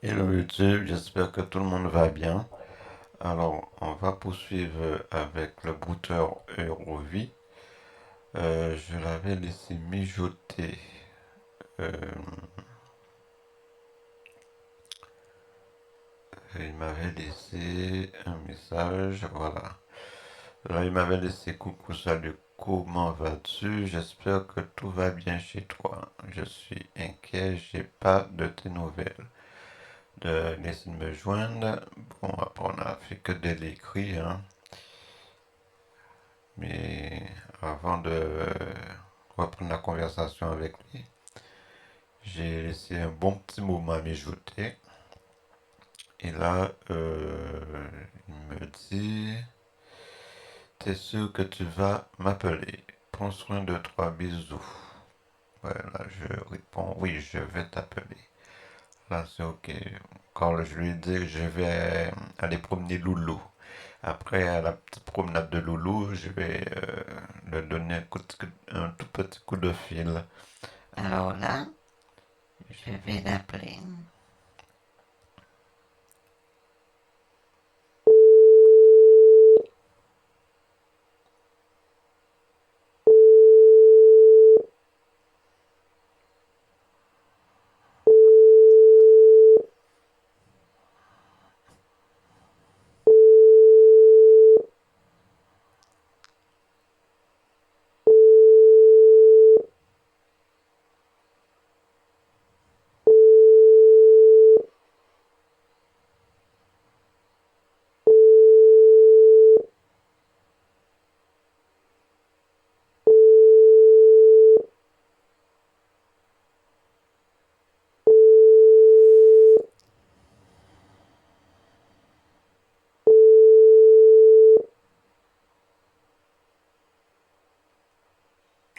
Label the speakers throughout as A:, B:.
A: Hello YouTube, j'espère que tout le monde va bien. Alors, on va poursuivre avec le brouteur Eurovi. Je l'avais laissé mijoter. Euh, il m'avait laissé un message, voilà. Là, il m'avait laissé coucou, salut, comment vas-tu? J'espère que tout va bien chez toi. Je suis inquiet, j'ai pas de tes nouvelles. D'essayer de me joindre. Bon, après, on a fait que de l'écrit, hein. Mais avant de reprendre la conversation avec lui, j'ai laissé un bon petit moment à mijoter. Et là, il me dit, t'es sûr que tu vas m'appeler? Prends soin de toi, bisous. Voilà, je réponds, oui, je vais t'appeler. Là, c'est ok. Quand je lui dis que je vais aller promener Loulou. Après, à la petite promenade de Loulou, je vais lui donner un tout petit coup de fil.
B: Alors là, je vais l'appeler.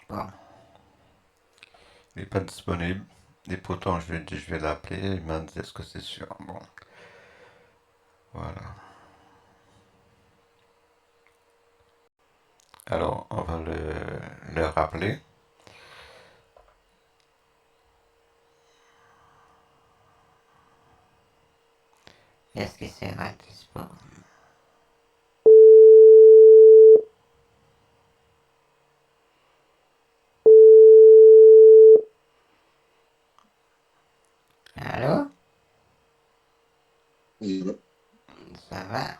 B: Bon,
A: Il n'est pas disponible. Et pourtant, je lui ai dit, je vais l'appeler. Il m'a dit, est-ce que c'est sûr? Bon, voilà. Alors, on va le rappeler.
B: est-ce qu'il sera dispo? Allô?
C: Oui,
B: Ça va?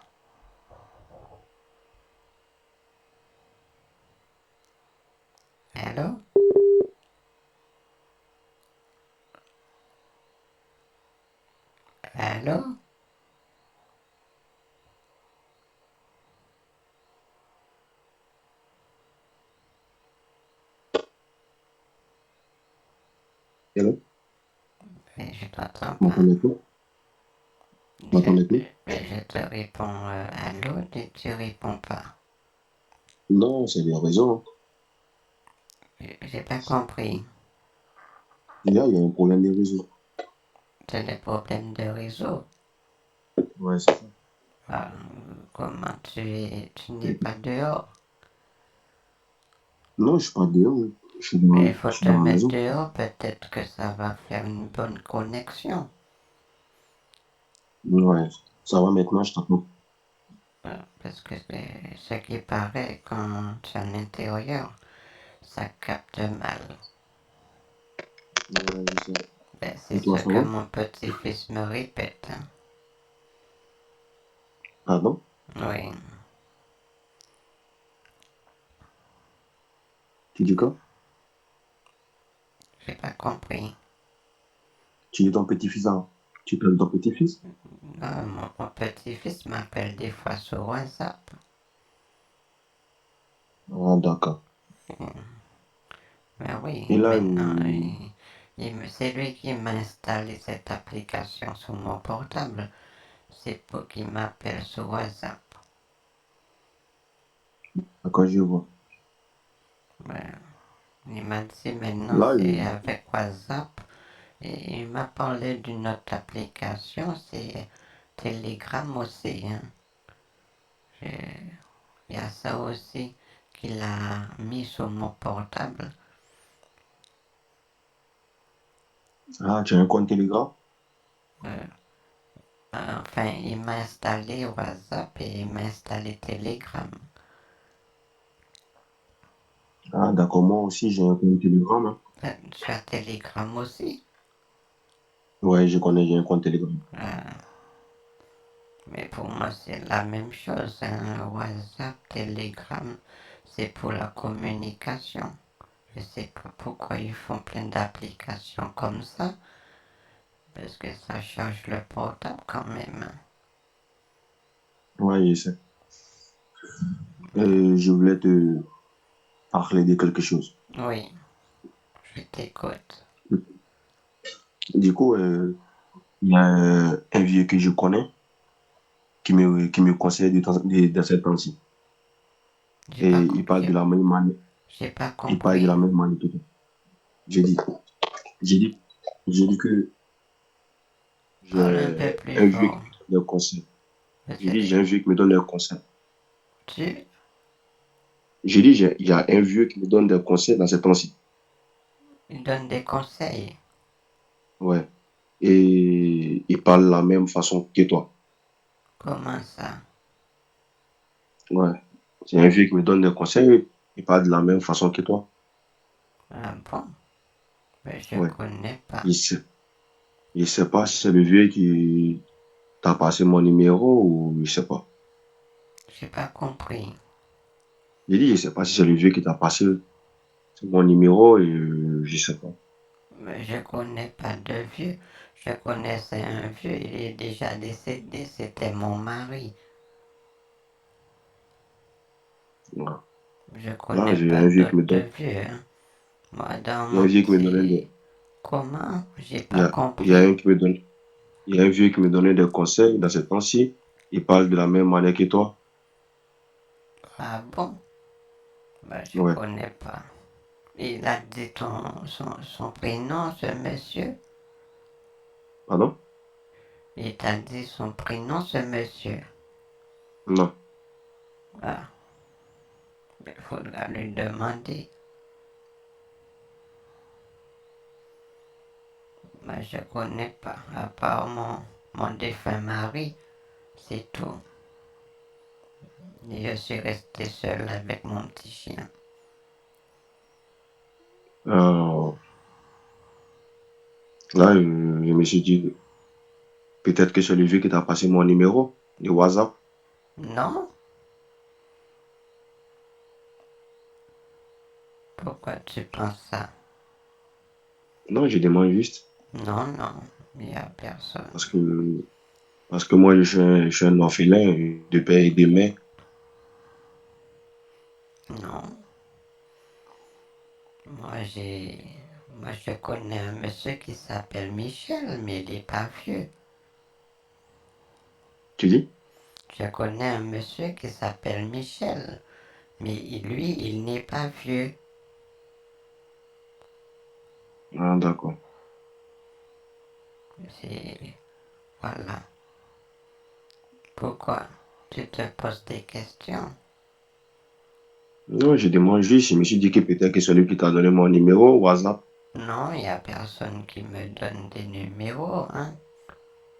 B: Allô? Allô?
C: hello,
B: Mais je t'entends
C: vous
B: pas.
C: m'entendez plus? Vous m'entendez plus?
B: Je te réponds allô, tu réponds pas.
C: Non, c'est le réseau.
B: J'ai pas compris.
C: Il y a un problème de réseau.
B: C'est des problèmes de réseau.
C: Ouais, c'est ça.
B: Ah, comment tu n'es pas dehors?
C: Non, je suis pas dehors.
B: Mais il faut
C: Je suis
B: te
C: dans la
B: mettre
C: maison.
B: dehors, peut-être que ça va faire une bonne connexion.
C: Ouais, ça va maintenant, je t'entends.
B: Parce que ce qui paraît quand tu es à l'intérieur, ça capte mal.
C: Ouais, je sais.
B: Ben, c'est
C: Et toi,
B: ce
C: ça
B: que
C: va?
B: mon petit-fils me répète, hein.
C: Pardon?
B: Oui,
C: Tu dis quoi?
B: j'ai pas compris.
C: Tu dis ton petit-fils, hein? Tu parles de ton petit-fils?
B: Non, mon petit-fils m'appelle des fois sur WhatsApp.
C: Ah, d'accord.
B: Mais oui,
C: Et là,
B: maintenant, c'est lui qui m'a installé cette application sur mon portable. C'est pour qu'il m'appelle sur WhatsApp.
C: à quoi je vois?
B: Ben, il m'a dit maintenant
C: Là,
B: c'est avec WhatsApp. Et il m'a parlé d'une autre application, c'est Telegram aussi, hein. Il y a ça aussi qu'il a mis sur mon portable.
C: ah, tu as un compte Telegram?
B: Enfin, il m'a installé WhatsApp et il m'a installé Telegram.
C: Ah, d'accord, moi aussi, j'ai un compte Telegram, hein.
B: Tu as Telegram aussi?
C: Ouais, je connais, j'ai un compte Telegram.
B: Mais pour moi, c'est la même chose, hein. WhatsApp, Telegram, c'est pour la communication. Je sais pas pourquoi ils font plein d'applications comme ça, parce que ça charge le portable quand même, hein.
C: Ouais, je sais. Je voulais te parler de quelque chose.
B: Oui, je t'écoute.
C: Du coup, il y a un vieux que je connais qui me conseille de ces temps-ci.
B: J'ai
C: Et
B: pas,
C: il parle de la même manière.
B: j'ai pas
C: Il parle de
B: compris.
C: la même manière que toi. J'ai dit, j'ai dit, j'ai dit que
B: Parle un peu
C: j'ai
B: plus
C: un vieux qui
B: fort.
C: me donne des conseils. J'ai dit,
B: C'est-
C: j'ai un vieux qui me donne des conseils.
B: Tu,
C: J'ai dit, il y a un vieux qui me donne des conseils dans ces temps-ci.
B: il donne des conseils.
C: Ouais. Et il parle de la même façon que toi.
B: Comment ça?
C: Ouais. C'est un vieux qui me donne des conseils. Il parle de la même façon que toi.
B: Ah bon? Mais je
C: Ouais.
B: connais pas.
C: Il sait, il sait pas si c'est le vieux qui t'a passé mon numéro ou il sait pas.
B: J'ai pas compris.
C: J'ai dit, je sais pas si c'est le vieux qui t'a passé mon numéro et je sais pas.
B: Mais je connais pas de vieux. Je connaissais un vieux, il est déjà décédé, c'était mon mari.
C: Ouais.
B: Je
C: Là,
B: connais
C: j'ai
B: pas
C: un vieux qui
B: d'autres
C: me donne,
B: vieux, hein. Moi, dans
C: il y a un
B: mon
C: vieux qui me donnait
B: petit...
C: des,
B: Comment? J'ai
C: il y
B: pas
C: a, il y a
B: compris.
C: un qui me donne, il y a un vieux qui me donnait des conseils dans ce temps-ci. Il parle de la même manière que toi.
B: Ah bon? Ben, je
C: Ouais.
B: connais pas. Il a dit son prénom, ce monsieur?
C: Pardon?
B: Il t'a dit son prénom, ce monsieur?
C: Non.
B: Ah, il faudra lui demander. Mais je connais pas, à part mon défunt mari, c'est tout. Et je suis resté seul avec mon petit chien.
C: Euh, là, je me suis dit, peut-être que c'est le vieux qui t'a passé mon numéro de WhatsApp.
B: Non? Pourquoi tu penses ça?
C: Non, je demande juste.
B: Non, non, il n'y a personne.
C: Parce que, parce que moi, je suis un orphelin de père et de mère.
B: Non, moi j'ai... Moi je connais un monsieur qui s'appelle Michel, mais il n'est pas vieux.
C: Tu dis?
B: Je connais un monsieur qui s'appelle Michel, mais lui, il n'est pas vieux.
C: Ah, d'accord.
B: C'est... Voilà. Pourquoi tu te poses des questions?
C: Non, je demande juste. Je me suis dit que peut-être que c'est lui qui t'a donné mon numéro WhatsApp.
B: Non, il n'y a personne qui me donne des numéros, hein.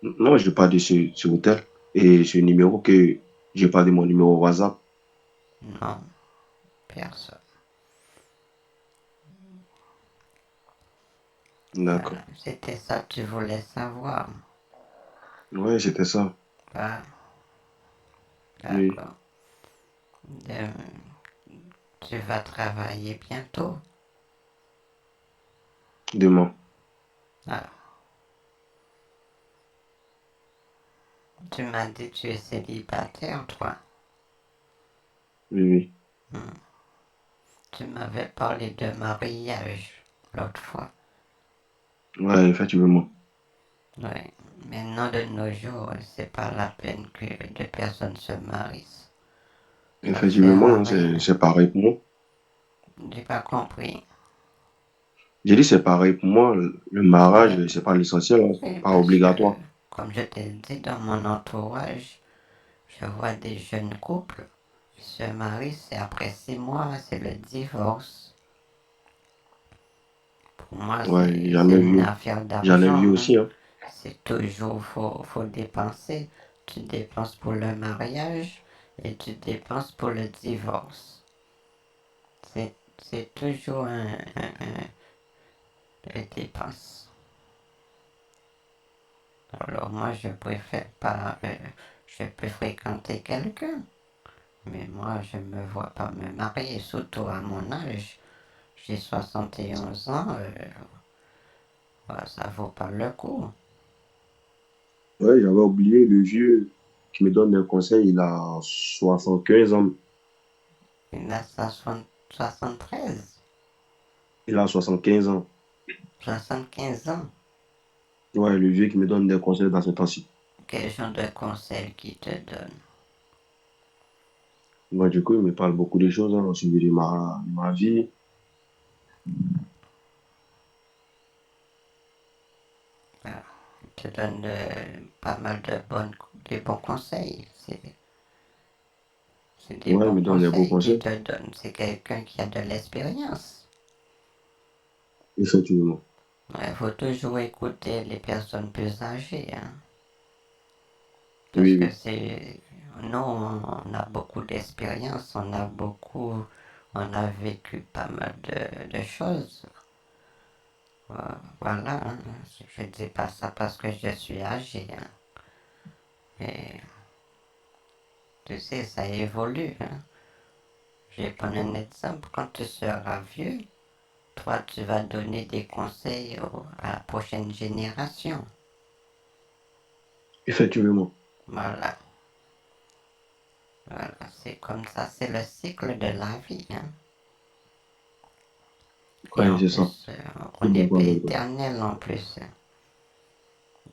C: Non, je parle de ce hôtel et ce numéro que j'ai pas de mon numéro WhatsApp.
B: Non, personne.
C: D'accord.
B: Voilà, c'était ça que tu voulais savoir.
C: Ouais, c'était ça.
B: Ah,
C: Oui,
B: d'accord. Euh, tu vas travailler bientôt.
C: demain.
B: Ah, tu m'as dit que tu es célibataire, toi.
C: Oui, oui.
B: Tu m'avais parlé de mariage l'autre fois.
C: Ouais, effectivement.
B: Oui. Maintenant, de nos jours, c'est pas la peine que deux personnes se marient. Ça sert
C: Effectivement,
B: à
C: hein,
B: rien.
C: c'est pareil pour moi.
B: J'ai pas compris.
C: J'ai dit c'est pareil pour moi. Le
B: Oui,
C: mariage, c'est pas l'essentiel, hein, c'est
B: oui,
C: pas
B: parce que,
C: obligatoire.
B: comme je t'ai dit, dans mon entourage, je vois des jeunes couples, ils se marient, c'est après 6 mois, c'est le divorce. Pour moi,
C: Ouais,
B: c'est une affaire
C: j'en ai vu
B: d'argent, hein.
C: aussi, hein.
B: c'est toujours, faut dépenser. Tu dépenses pour le mariage et tu dépenses pour le divorce. C'est toujours une dépense. Alors moi, je préfère pas, je peux fréquenter quelqu'un, mais moi, je me vois pas me marier, surtout à mon âge. J'ai 71 ans, ça vaut pas le coup.
C: Ouais, j'avais oublié le vieux qui me donne des conseils, il a 75 ans.
B: Il a 73,
C: Il a 75 ans.
B: 75 ans.
C: Ouais, le vieux qui me donne des conseils dans ce temps-ci.
B: Quel genre de conseils qu'il te donne?
C: Moi, du coup, il me parle beaucoup de choses hein, au sujet de ma vie.
B: Ah, il te donne pas mal de bons conseils. C'est des
C: Ouais, il
B: bons
C: me donne des beaux
B: conseils qu'il
C: conseils,
B: te donne. C'est quelqu'un qui a de l'expérience.
C: effectivement.
B: Il faut toujours écouter les personnes plus âgées, hein, parce
C: Oui,
B: que
C: oui.
B: c'est nous, on a beaucoup d'expérience, on a vécu pas mal de choses. Voilà, hein. Je dis pas ça parce que je suis âgé, hein. Mais tu sais, ça évolue, hein. Je vais prendre un exemple. Quand tu seras vieux, toi, tu vas donner des conseils à la prochaine génération.
C: Effectivement.
B: Voilà. Voilà, c'est comme ça, c'est le cycle de la vie, hein. Et
C: Ouais,
B: en
C: c'est ça.
B: plus,
C: Je
B: on
C: suis
B: n'est pas
C: d'accord avec toi.
B: éternel en plus, hein.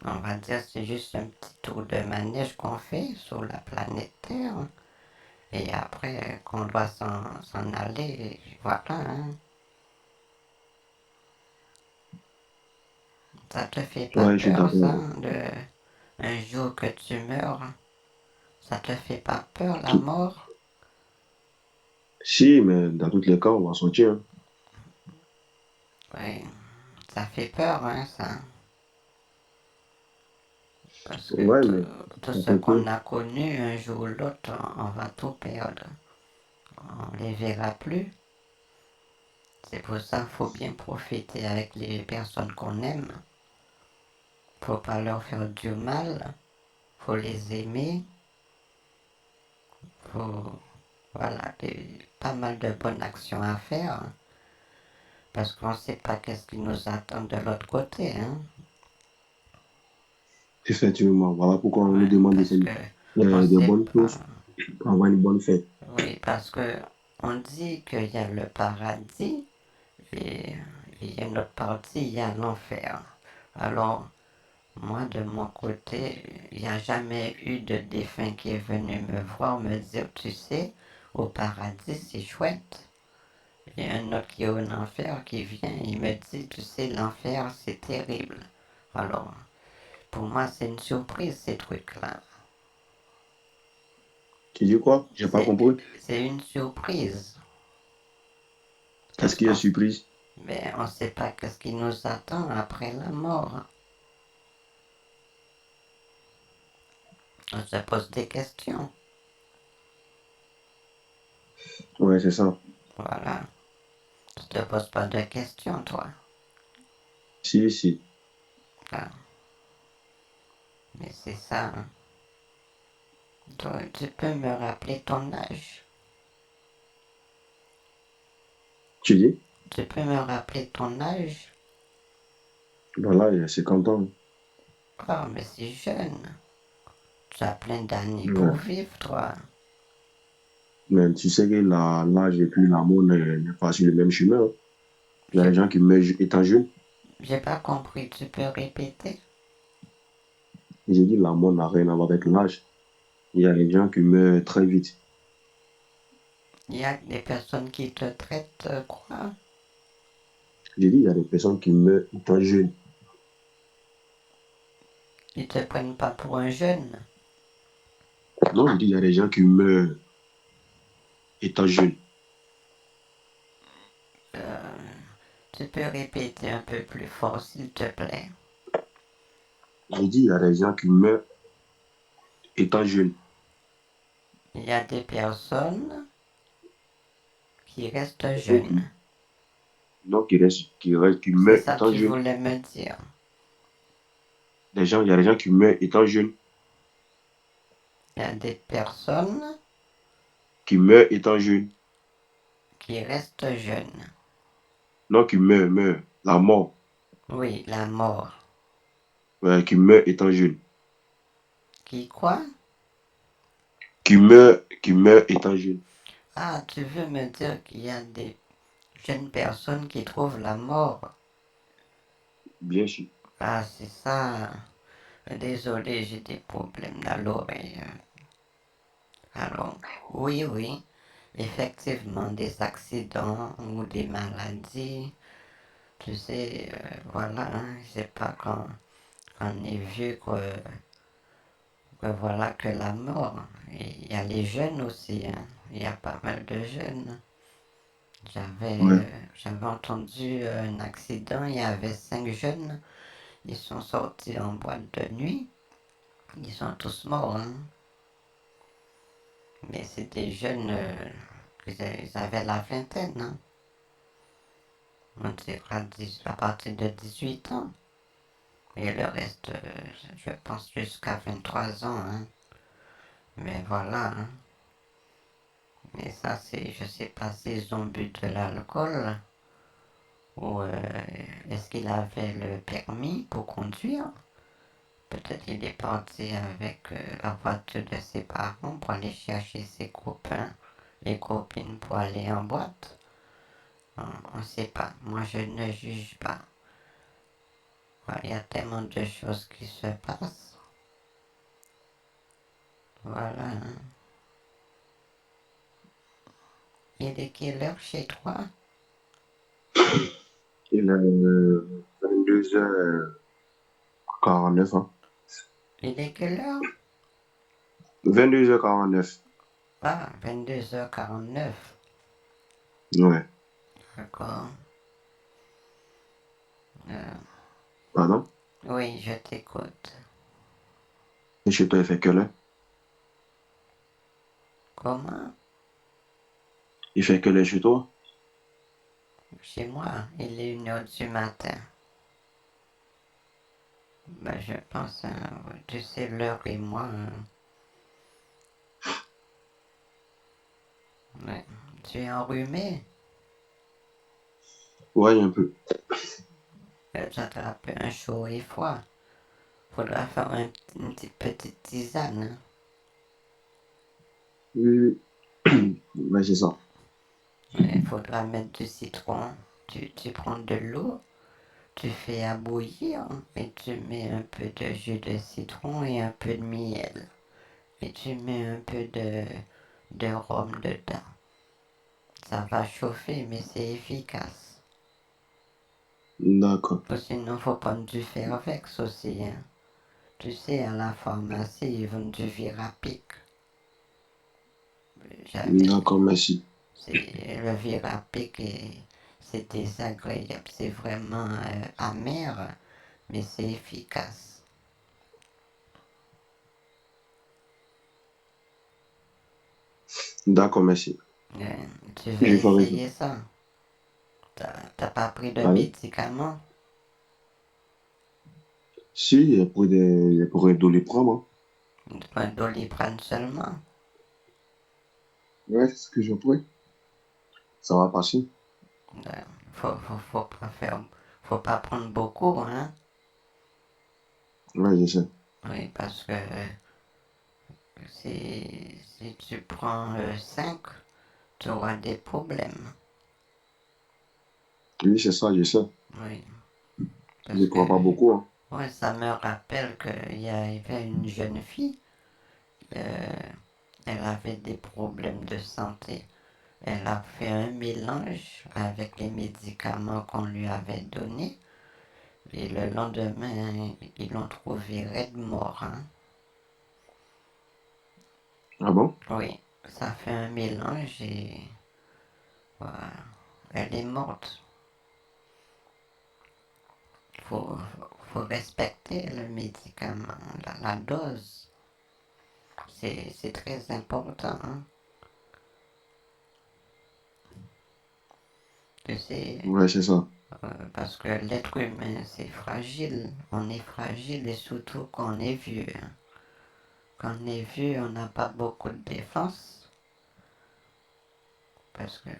B: On va dire c'est juste un petit tour de manège qu'on fait sur la planète Terre. Et après, qu'on doit s'en aller, voilà, hein. Ça te fait pas
C: Ouais, je suis
B: peur,
C: d'accord avec
B: ça,
C: toi.
B: un jour que tu meurs? Ça te fait pas peur, la mort?
C: Si, mais dans tous les cas, on va sortir, hein.
B: Oui, ça fait peur, hein, ça. Parce que
C: Ouais, mais
B: tout
C: ça
B: ce
C: fait
B: qu'on
C: peur.
B: a connu, un jour ou l'autre, on va tout perdre. On ne les verra plus. C'est pour ça qu'il faut bien profiter avec les personnes qu'on aime. Faut pas leur faire du mal. Faut les aimer. Faut, voilà, pas mal de bonnes actions à faire. Parce qu'on ne sait pas qu'est-ce qui nous attend de l'autre côté, hein.
C: Effectivement. Voilà pourquoi on nous
B: Ouais,
C: demande de
B: parce
C: faire
B: que on
C: des
B: sait
C: bonnes
B: pas.
C: choses pour avoir une bonne fête.
B: Oui, parce que on dit qu'il y a le paradis et il y a une autre partie, il y a l'enfer. Alors, moi, de mon côté, il n'y a jamais eu de défunt qui est venu me voir me dire, tu sais, au paradis, c'est chouette. Il y a un autre qui est en enfer qui vient, il me dit, tu sais, l'enfer, c'est terrible. Alors, pour moi, c'est une surprise, ces trucs-là.
C: Tu dis quoi? J'ai pas
B: C'est,
C: compris.
B: c'est une surprise.
C: Qu'est-ce
B: Parce
C: qui est
B: qu'on
C: surprise?
B: mais on ne sait pas qu'est-ce qui nous attend après la mort. On se pose des questions.
C: Ouais, c'est ça.
B: Voilà. Tu te poses pas de questions, toi.
C: Si, si.
B: Ah, mais c'est ça, hein. Toi, tu peux me rappeler ton âge?
C: Tu dis?
B: Tu peux me rappeler ton âge?
C: Voilà, il y a 50 ans.
B: Oh, mais c'est jeune. Tu as plein d'années pour
C: Ouais.
B: vivre, toi.
C: Mais tu sais que l'âge et puis l'amour n'est pas sur le même chemin, hein. Il y a des
B: J'ai
C: gens qui meurent étant jeunes.
B: j'ai pas compris. Tu peux répéter?
C: J'ai dit l'amour n'a rien à voir avec l'âge. Il y a des gens qui meurent très vite.
B: Il y a des personnes qui te traitent quoi?
C: J'ai dit il y a des personnes qui meurent étant jeunes.
B: Ils te prennent pas pour un jeune.
C: Non, j'ai dit il y a des gens qui meurent étant jeunes.
B: Tu peux répéter un peu plus fort, s'il te plaît.
C: J'ai dit, il y a des gens qui meurent étant jeunes.
B: Il y a des personnes qui restent
C: Ou
B: jeunes.
C: non, qui
B: C'est
C: meurent
B: ça que
C: étant
B: tu
C: jeunes.
B: voulais me dire.
C: Il y a des gens qui meurent étant jeunes.
B: Il y a des personnes
C: Qui meurent étant jeunes.
B: qui restent jeunes.
C: Non, qui meurent. La mort.
B: Oui, la mort.
C: Ouais, qui meurent étant jeunes.
B: Qui quoi?
C: Qui meurent étant jeunes.
B: Ah, tu veux me dire qu'il y a des jeunes personnes qui trouvent la mort?
C: Bien sûr.
B: Ah, c'est ça. Désolé, j'ai des problèmes dans l'oreille. Alors, oui, effectivement, des accidents ou des maladies. Tu sais, voilà, hein, c'est pas quand on est vieux que voilà que la mort. Et il y a les jeunes aussi, hein. Il y a pas mal de jeunes.
C: Ouais.
B: J'avais entendu un accident, il y avait 5 jeunes, ils sont sortis en boîte de nuit, ils sont tous morts, hein. Mais c'est des jeunes, ils avaient la vingtaine, hein. On dirait à partir de 18 ans. Et le reste, je pense jusqu'à 23 ans, hein. Mais voilà, hein. Mais ça, c'est, je sais pas s'ils ont bu de l'alcool ou est-ce qu'il avait le permis pour conduire. Peut-être il est parti avec la voiture de ses parents pour aller chercher ses copains et copines pour aller en boîte. On ne sait pas. Moi, je ne juge pas. Il y a tellement de choses qui se passent. Voilà, hein. Il est quelle heure chez toi?
C: Il est 22h49. Hein.
B: Il est quelle heure?
C: 22h49.
B: Ah, 22h49.
C: Ouais.
B: D'accord.
C: Pardon?
B: Oui, je t'écoute.
C: Et chez toi, il fait quelle heure?
B: Comment?
C: Il fait quelle heure chez toi?
B: Chez moi, il est 1h du matin. Ben, je pense, tu sais, l'heure et moi, ouais. Tu es enrhumé?
C: Ouais, un peu.
B: J'attrape un chaud et froid. Faudra faire une petite tisane, hein.
C: Oui. Ouais, c'est ça.
B: Il faudra mettre du citron. Tu prends de l'eau, tu fais à bouillir et tu mets un peu de jus de citron et un peu de miel. Et tu mets un peu de rhum dedans. Ça va chauffer, mais c'est efficace.
C: D'accord.
B: Ou sinon, faut prendre du Fervex aussi, hein. Tu sais, à la pharmacie, ils vendent du Virapic. J'avais,
C: D'accord, merci.
B: c'est le Virapic et c'est désagréable, c'est vraiment amer, mais c'est efficace.
C: D'accord, merci.
B: Tu veux
C: Je ferai ça.
B: essayer ça? T'as pas pris de
C: Allez.
B: médicaments?
C: Si, il pourrait Doliprane. Hein.
B: Un Doliprane seulement?
C: Ouais, c'est ce que je pourrais. Ça va passer.
B: Euh, faut pas prendre beaucoup, hein?
C: Ouais, je sais.
B: Oui, parce que si tu prends 5, tu auras des problèmes.
C: Oui, c'est ça, je sais.
B: Oui,
C: Je
B: parce
C: ne
B: que
C: crois pas beaucoup. Hein.
B: ouais, ça me rappelle qu'il y avait une jeune fille, euh, elle avait des problèmes de santé. Elle a fait un mélange avec les médicaments qu'on lui avait donnés. Et le lendemain, ils l'ont trouvée raide mort, hein.
C: Ah bon?
B: Oui, ça fait un mélange et voilà, elle est morte. Faut, faut respecter le médicament, la dose. C'est très important. Hein. Tu sais,
C: Ouais, c'est ça.
B: parce que l'être humain, c'est fragile. On est fragile et surtout quand on est vieux. Hein. Quand on est vieux, on n'a pas beaucoup de défense. Parce que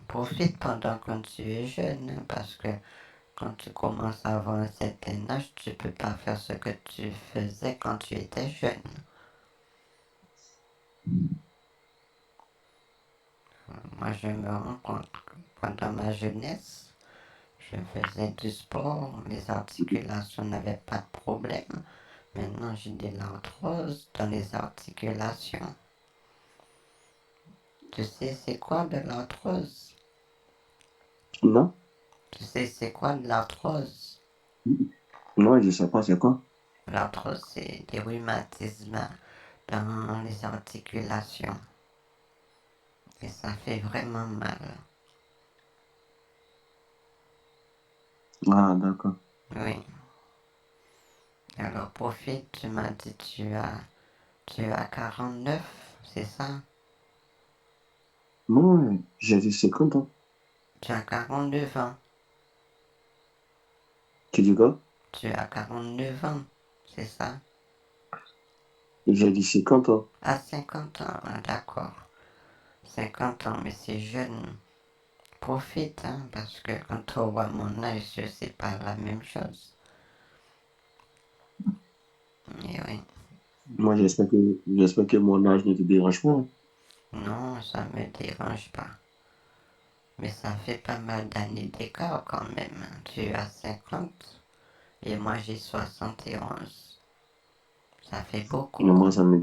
B: profite pendant que tu es jeune. Hein, parce que quand tu commences à avoir un certain âge, tu ne peux pas faire ce que tu faisais quand tu étais jeune. Moi, je me rends compte que pendant ma jeunesse, je faisais du sport, les articulations n'avaient pas de problème. Maintenant, j'ai de l'arthrose dans les articulations. Tu sais, c'est quoi de l'arthrose?
C: Non?
B: Tu sais, c'est quoi de l'arthrose?
C: Non, je sais pas, c'est quoi?
B: L'arthrose, c'est des rhumatismes dans les articulations. Et ça fait vraiment mal.
C: Ah, d'accord.
B: Oui. Alors profite, tu m'as dit tu as 49, c'est ça?
C: Non, j'ai dit 50 ans.
B: Tu as 49 ans.
C: Tu dis quoi?
B: Tu as 49 ans, c'est ça?
C: J'ai dit 50 ans.
B: À 50 ans, ah, d'accord. 50 ans, mais c'est jeune. Profite, hein, parce que quand on voit mon âge, c'est pas la même chose. Mais oui,
C: Moi, j'espère que mon âge ne te dérange pas. Hein.
B: non, ça me dérange pas. Mais ça fait pas mal d'années d'écart quand même. Hein. Tu as 50 et moi j'ai 71. Ça fait
C: Mais
B: beaucoup,
C: moi,
B: hein.
C: ça me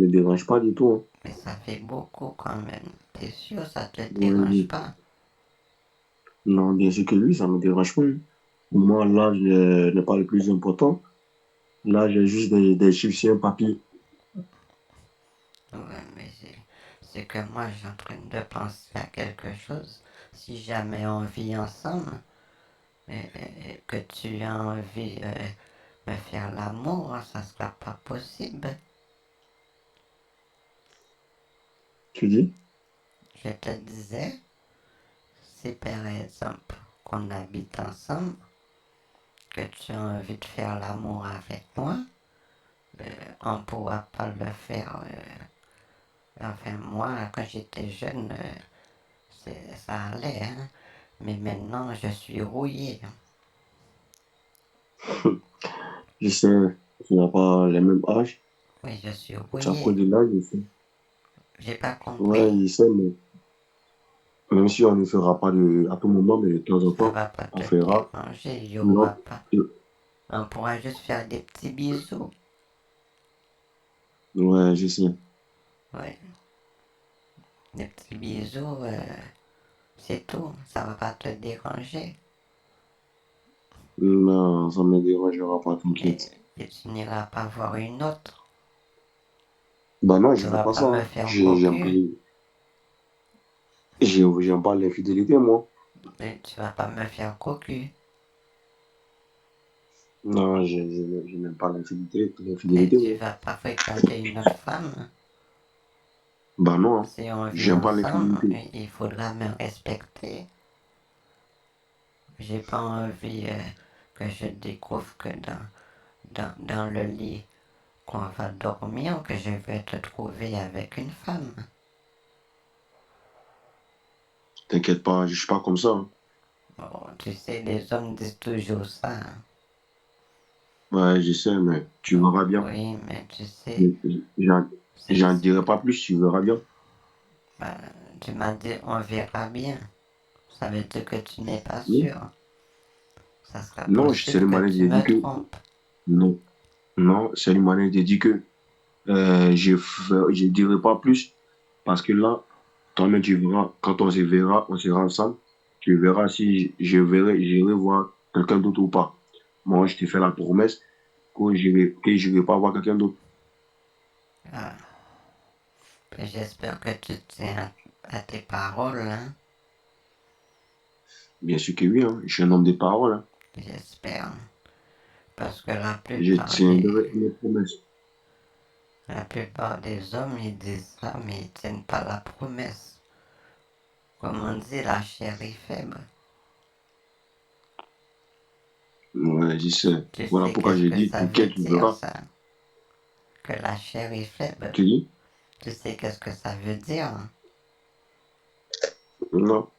C: dérange pas du tout. Hein.
B: Mais ça fait beaucoup quand même. T'es sûr, ça te dérange
C: Ouais,
B: pas?
C: non, bien sûr que lui, ça me dérange pas. Hein. Pour moi, l'âge n'est pas le plus important. L'âge est juste des chiffres sur un papier.
B: Ouais, mais c'est que moi, je suis en train de penser à quelque chose. Si jamais on vit ensemble, que tu as envie de me faire l'amour, ça sera pas possible.
C: Tu dis?
B: Je te disais, si par exemple qu'on habite ensemble, que tu as envie de faire l'amour avec moi, on ne pourra pas le faire. Enfin, moi, quand j'étais jeune, ça allait, hein. Mais maintenant, je suis rouillé.
C: Je sais, tu n'as pas le même âge.
B: Oui, je suis
C: Tu as quoi
B: rouillé.
C: de l'âge, je sais.
B: J'ai pas
C: Ouais,
B: compris.
C: je sais, mais même si on ne fera pas à tout moment, mais de temps en
B: Ça
C: temps,
B: va pas
C: on
B: te
C: fera.
B: déranger, il y aura
C: Non,
B: pas. On pourra juste faire des petits bisous.
C: ouais, je sais.
B: Oui, des petits bisous, c'est tout. Ça va pas te déranger.
C: Non, ça me dérangera pas, t'inquiète.
B: Et tu n'iras pas voir une autre.
C: Bah non,
B: Tu
C: je fais
B: vas
C: pas
B: pas
C: ça.
B: me
C: Hein.
B: faire cocu.
C: J'aime pas l'infidélité, moi.
B: Et tu vas pas me faire cocu.
C: Non, je n'aime pas
B: Et
C: l'infidélité,
B: tu
C: moi.
B: vas pas fréquenter une autre femme.
C: Bah non, hein.
B: Si on vit
C: J'aime pas
B: ensemble,
C: l'infidélité.
B: il faudra me respecter. J'ai pas envie que je découvre que dans le lit qu'on va dormir, que je vais te trouver avec une femme.
C: T'inquiète pas, je suis pas comme ça. Hein.
B: Bon, tu sais, les hommes disent toujours ça. Hein.
C: Ouais, je sais, mais tu verras bien.
B: Oui, mais tu sais,
C: Mais J'en j'en
B: c'est,
C: dirai pas plus, tu verras bien.
B: bah, tu m'as dit on verra bien. Ça veut dire que tu n'es pas
C: Non,
B: sûr. Ça sera
C: non,
B: possible
C: Salim
B: que
C: Mané,
B: tu
C: j'ai dit
B: me
C: que
B: trompes.
C: non. Non, Salim Mané, j'ai dit que je dirai pas plus parce que là, toi-même, tu verras, quand on se verra, on sera ensemble, tu verras si j'irai voir quelqu'un d'autre ou pas. Moi, je te fais la promesse que je vais pas voir quelqu'un d'autre.
B: Ah, j'espère que tu tiens à tes paroles. Hein.
C: Bien sûr que oui, hein, je suis un homme de parole. Hein.
B: J'espère. Parce que
C: Je tiendrai mes promesses.
B: la plupart des hommes, ils disent ça, mais ils tiennent pas la promesse. Comme on dit, la chair est faible.
C: Ouais, je sais.
B: Tu
C: Voilà
B: sais
C: pourquoi
B: qu'est-ce
C: j'ai
B: que
C: dit,
B: ça veut
C: lequel tu
B: dire,
C: verras.
B: ça? Que la chair est faible.
C: Tu dis?
B: Tu sais qu'est-ce que ça veut dire?
C: Non.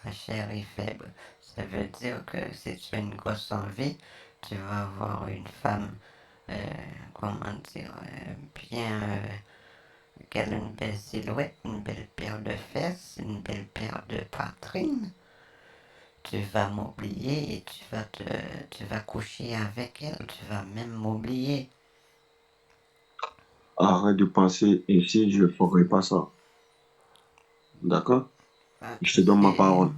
B: La chair est faible. Ça veut dire que si tu as une grosse envie, tu vas avoir une femme, comment dire, bien, qu'elle a une belle silhouette, une belle paire de fesses, une belle paire de poitrine. Tu vas m'oublier et tu vas coucher avec elle, tu vas même m'oublier.
C: Arrête de penser ainsi, je ne ferai pas ça. D'accord?
B: Ah,
C: Je
B: tu
C: te donne ma
B: sais,
C: parole.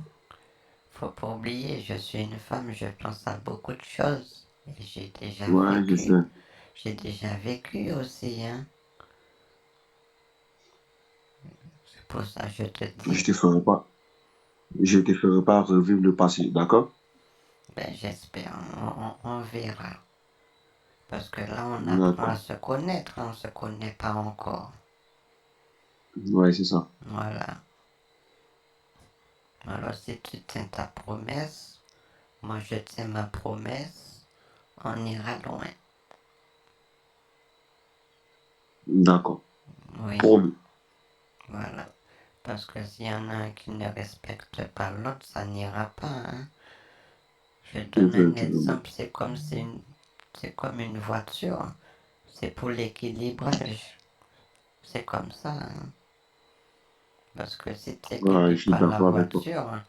B: faut pas oublier, je suis une femme, je pense à beaucoup de choses. Et
C: Ouais, je sais.
B: j'ai déjà vécu aussi, hein. C'est pour ça que je te
C: Je
B: dis,
C: te ferai pas. Je te ferai pas revivre le passé. D'accord?
B: ben j'espère, on verra. Parce que là, on apprend à
C: D'accord.
B: se connaître, on ne se connaît pas encore.
C: Ouais, c'est ça.
B: Voilà. Alors si tu tiens ta promesse, moi je tiens ma promesse, on ira loin.
C: D'accord.
B: Oui,
C: Promis.
B: voilà. Parce que s'il y en a un qui ne respecte pas l'autre, ça n'ira pas, hein. Je donne un
C: Effectivement.
B: exemple, c'est comme une voiture. C'est pour l'équilibrage. C'est comme ça, hein. Parce que si tu
C: Ouais, je
B: n'équilibres
C: suis
B: pas la
C: d'accord avec toi.
B: voiture,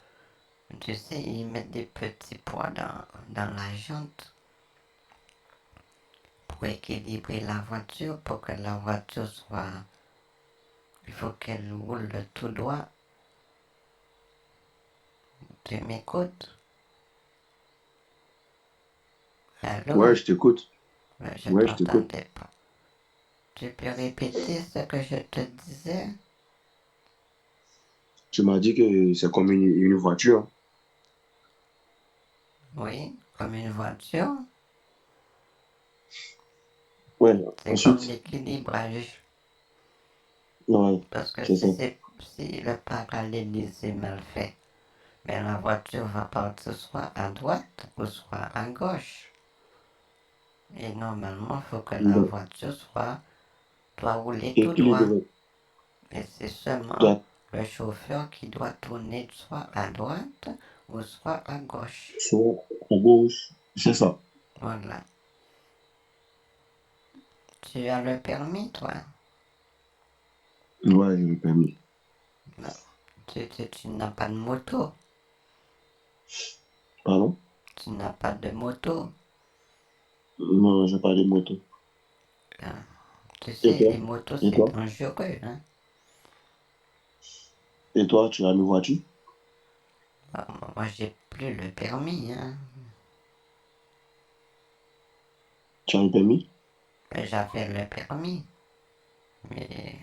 B: tu sais, ils mettent des petits poids dans la jante pour équilibrer la voiture, pour que la voiture soit... Il faut qu'elle roule tout droit. Tu m'écoutes?
C: Ouais,
B: Allô?
C: je t'écoute.
B: Je
C: Ouais, je t'écoute.
B: t'entendais pas. Tu peux répéter ce que je te disais?
C: Tu m'as dit que c'est comme une voiture.
B: Oui, comme une voiture.
C: Ouais,
B: C'est comme
C: ensuite.
B: l'équilibrage.
C: Ouais,
B: Parce que
C: c'est ça.
B: si le parallélisme est mal fait, mais la voiture va partir soit à droite ou soit à gauche. Et normalement, il faut que la
C: Donc,
B: voiture doit rouler tout droit.
C: équilibré.
B: Et c'est seulement
C: Soit
B: le chauffeur qui doit tourner soit à droite ou soit à gauche.
C: soit à gauche. C'est ça.
B: Voilà. Tu as le permis, toi?
C: Ouais, j'ai le permis.
B: Non. Tu n'as pas de moto.
C: Pardon?
B: Tu n'as pas de moto.
C: Non, j'ai pas de moto.
B: Hein. Tu
C: Et
B: sais,
C: toi?
B: les motos,
C: Et
B: c'est
C: toi?
B: dangereux, hein.
C: Et toi, tu as une voiture?
B: Ah, moi, j'ai plus le permis, hein.
C: Tu as un permis?
B: J'avais le permis, mais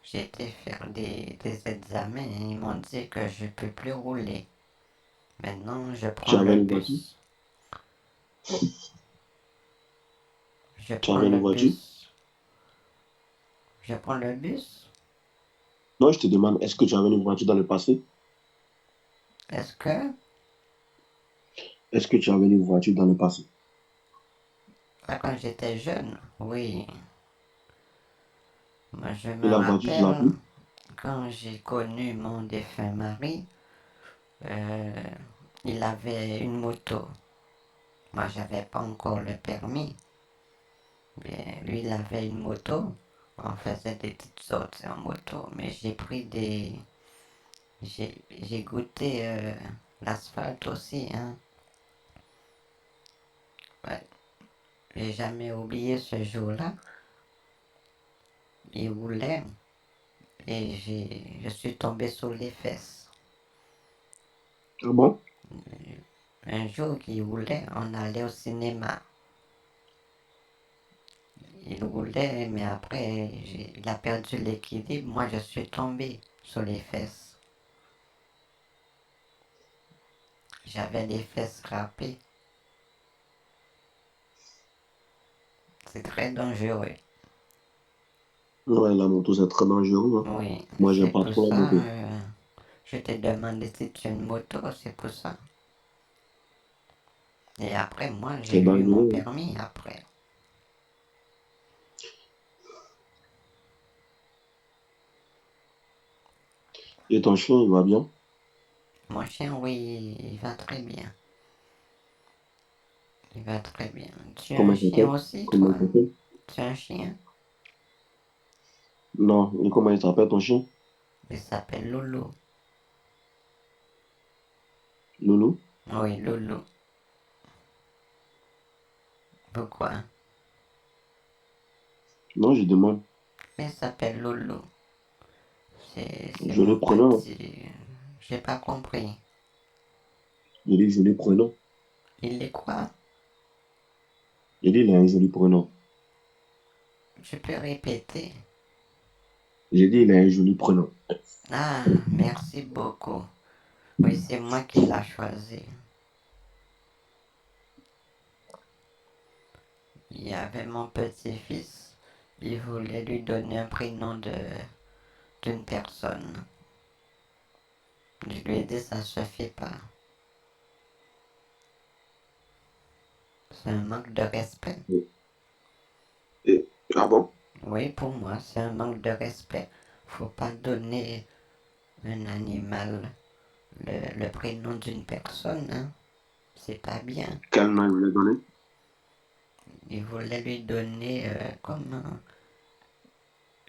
B: j'ai été faire des examens et ils m'ont dit que je peux plus rouler. Maintenant, je
C: Tu
B: prends
C: avais
B: le
C: une voiture?
B: bus. Je
C: Tu
B: prends
C: avais une
B: le
C: voiture?
B: bus. Je prends le bus.
C: Non, je te demande, est-ce que tu avais une voiture dans le passé?
B: Est-ce que,
C: Est-ce que tu avais une voiture dans le passé?
B: là, quand j'étais jeune, oui, moi je
C: Et
B: me
C: la voiture, tu l'as
B: rappelle
C: pris?
B: quand j'ai connu mon défunt mari, euh, il avait une moto. Moi, j'avais pas encore le permis. Mais lui, il avait une moto. On faisait des petites sorties en moto. Mais j'ai goûté l'asphalte aussi, hein. Ouais. J'ai jamais oublié ce jour-là. Il roulait et je suis tombé sur les fesses.
C: Ah bon?
B: Un jour qu'il roulait, on allait au cinéma. Il roulait, mais après, il a perdu l'équilibre. Moi, je suis tombé sur les fesses. J'avais les fesses râpées. C'est très dangereux.
C: Ouais, la moto, c'est très dangereux, hein.
B: Oui,
C: Moi, j'aime
B: c'est
C: pas
B: pour
C: trop la
B: ça,
C: moto.
B: je t'ai demandé si tu as une moto, c'est pour ça. Et après, moi, j'ai
C: C'est
B: eu mon
C: dangereux.
B: permis après.
C: Et ton chien, il va bien?
B: Mon chien, oui, il va très bien. Il va très bien. Tu as
C: Comment
B: un
C: il
B: chien
C: s'appelle?
B: aussi,
C: Comment
B: toi?
C: il s'appelle?
B: Tu as un chien?
C: Non, et comment il s'appelle ton chien?
B: Il s'appelle Loulou.
C: Loulou?
B: Oui, Loulou. Pourquoi?
C: Non, je demande.
B: Il s'appelle Loulou. C'est
C: Joli
B: mon
C: prénom.
B: petit. J'ai pas compris.
C: Joli prénom.
B: Il est quoi?
C: J'ai dit, il a un joli prénom.
B: Je peux répéter.
C: J'ai dit, il a un joli prénom.
B: Ah, merci beaucoup. Oui, c'est moi qui l'a choisi. Il y avait mon petit-fils. Il voulait lui donner un prénom d'une personne. Je lui ai dit, ça se fait pas. C'est un manque de respect.
C: Et, ah bon?
B: Oui, pour moi, c'est un manque de respect. Faut pas donner un animal le prénom d'une personne, hein. C'est pas bien.
C: Quel nom il voulait donner?
B: Il voulait lui donner comme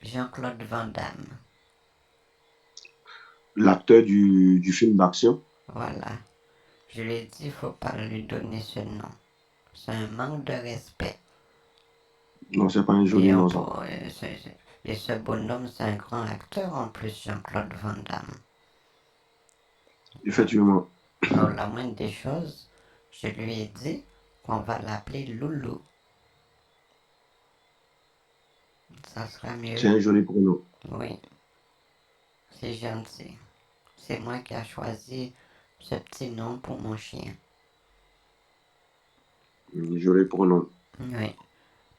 B: Jean-Claude Van Damme.
C: L'acteur du film d'action?
B: Voilà. Je lui ai dit, faut pas lui donner ce nom. C'est un manque de respect.
C: Non, c'est pas un joli
B: Et,
C: nom, ça.
B: et ce bonhomme, c'est un grand acteur en plus, Jean-Claude Van Damme.
C: Effectivement.
B: Alors, la moindre des choses, je lui ai dit qu'on va l'appeler Loulou. Ça sera
C: C'est
B: mieux.
C: un joli prénom.
B: Oui, c'est gentil. C'est moi qui ai choisi ce petit nom pour mon chien.
C: Joli prénom.
B: Oui.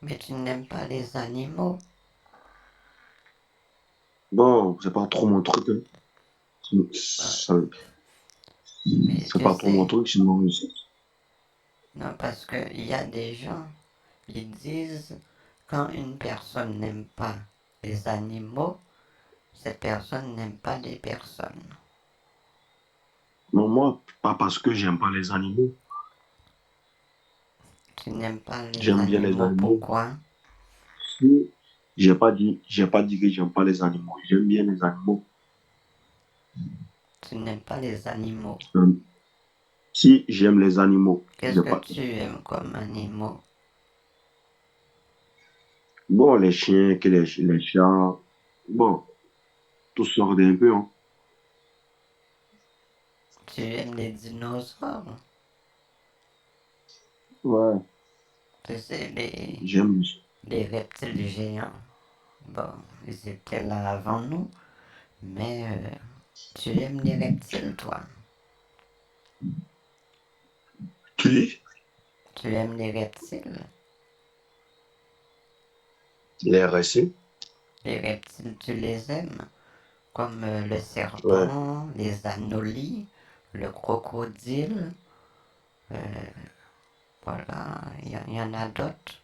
B: Mais tu n'aimes pas les animaux.
C: Bon, c'est pas trop mon truc, hein.
B: Euh, mais
C: C'est
B: tu
C: pas trop mon
B: sais,
C: truc, sinon.
B: non, parce qu'il y a des gens, ils disent quand une personne n'aime pas les animaux, cette personne n'aime pas les personnes.
C: Non, moi, pas parce que j'aime pas les animaux.
B: Tu n'aimes pas les
C: J'aime bien les
B: animaux,
C: animaux.
B: pourquoi?
C: Si, j'ai pas dit que j'aime pas les animaux. J'aime bien les animaux.
B: Tu n'aimes pas les animaux.
C: Euh, Si j'aime les animaux,
B: Qu'est-ce
C: j'ai
B: que
C: pas.
B: tu aimes comme animaux?
C: Bon, les chiens, que les chats, bon, tout sort d'un peu, hein.
B: Tu aimes les dinosaures?
C: Ouais,
B: Tu sais,
C: j'aime.
B: les reptiles géants. Bon, ils étaient là avant nous, mais tu aimes les reptiles, toi?
C: Tu dis?
B: Tu aimes les reptiles?
C: Les récits?
B: Les reptiles, tu les aimes? Comme le
C: Ouais.
B: serpent, les anolis, le crocodile, euh, voilà, il y en a d'autres.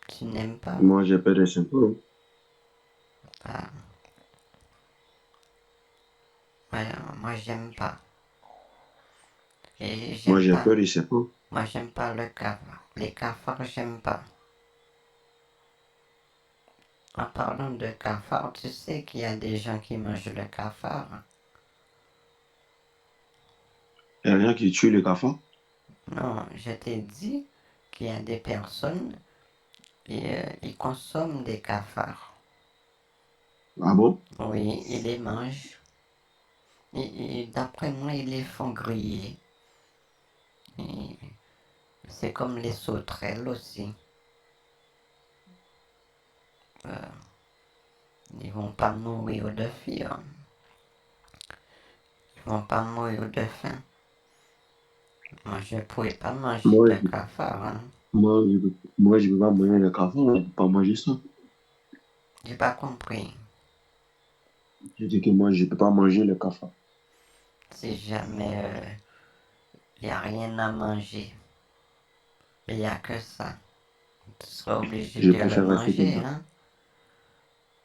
B: Tu n'aimes pas?
C: Moi, j'ai peur des serpents, hein.
B: Ah, ouais, moi, j'aime pas. Et
C: Moi,
B: j'aime
C: j'ai
B: pas.
C: peur des serpents.
B: Moi, j'aime pas le cafard. Les cafards, j'aime pas. En parlant de cafard, tu sais qu'il y a des gens qui mangent le cafard.
C: Il y a rien qui tue les cafards.
B: Non, je t'ai dit qu'il y a des personnes qui ils consomment des cafards.
C: Ah bon?
B: Oui, ils les mangent. D'après moi, ils les font griller. Et c'est comme les sauterelles aussi. Euh, ils vont pas mourir de faim. Ils vont pas mourir de faim. Moi, je pourrais pas manger
C: Moi,
B: de cafard, hein.
C: Moi, je peux pas manger le cafard, je peux pas manger ça.
B: J'ai pas compris.
C: Je dis que moi, je peux pas manger le cafard.
B: Si jamais il n'y a rien à manger, il n'y a que ça, tu seras obligé
C: Je
B: de le
C: préfère rester comme
B: manger,
C: ça.
B: hein?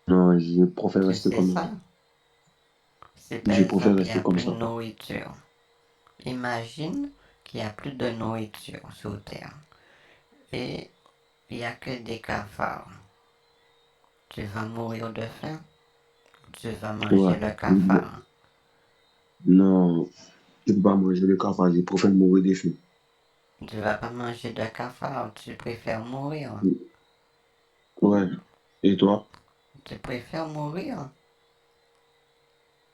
C: Non, je préfère
B: Tu
C: rester
B: sais
C: comme ça.
B: ça? Si par
C: Je préfère
B: exemple il n'y
C: rester
B: a
C: comme
B: plus de
C: ça.
B: nourriture, imagine qu'il n'y a plus de nourriture sur Terre et il n'y a que des cafards. Tu vas mourir de faim? Tu vas manger
C: Ouais.
B: le cafard.
C: Non, je peux pas manger le cafard, je préfère mourir de faim.
B: Tu vas pas manger de cafard, tu préfères mourir.
C: Ouais. Et toi?
B: Tu préfères mourir?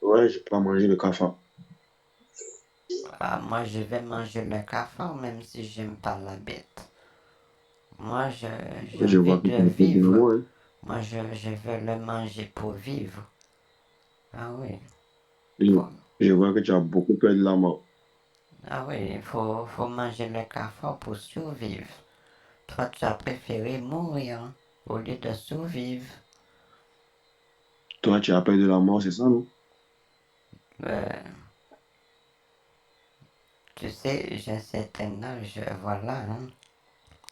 C: Ouais, je peux pas manger le cafard.
B: Ah, moi je vais manger le cafard même si j'aime pas la bête. Moi j'ai
C: Je
B: envie
C: vois que
B: de
C: tu as beaucoup
B: vivre.
C: d'amour, hein.
B: Moi je veux le manger pour vivre. Ah oui.
C: Je,
B: Faut,
C: je vois que tu as beaucoup peur de la mort.
B: ah oui, faut manger le cafard pour survivre. Toi tu as préféré mourir au lieu de survivre.
C: Toi, tu as peur de la mort, c'est ça, non?
B: Euh, Tu sais, j'ai un certain âge, voilà, hein.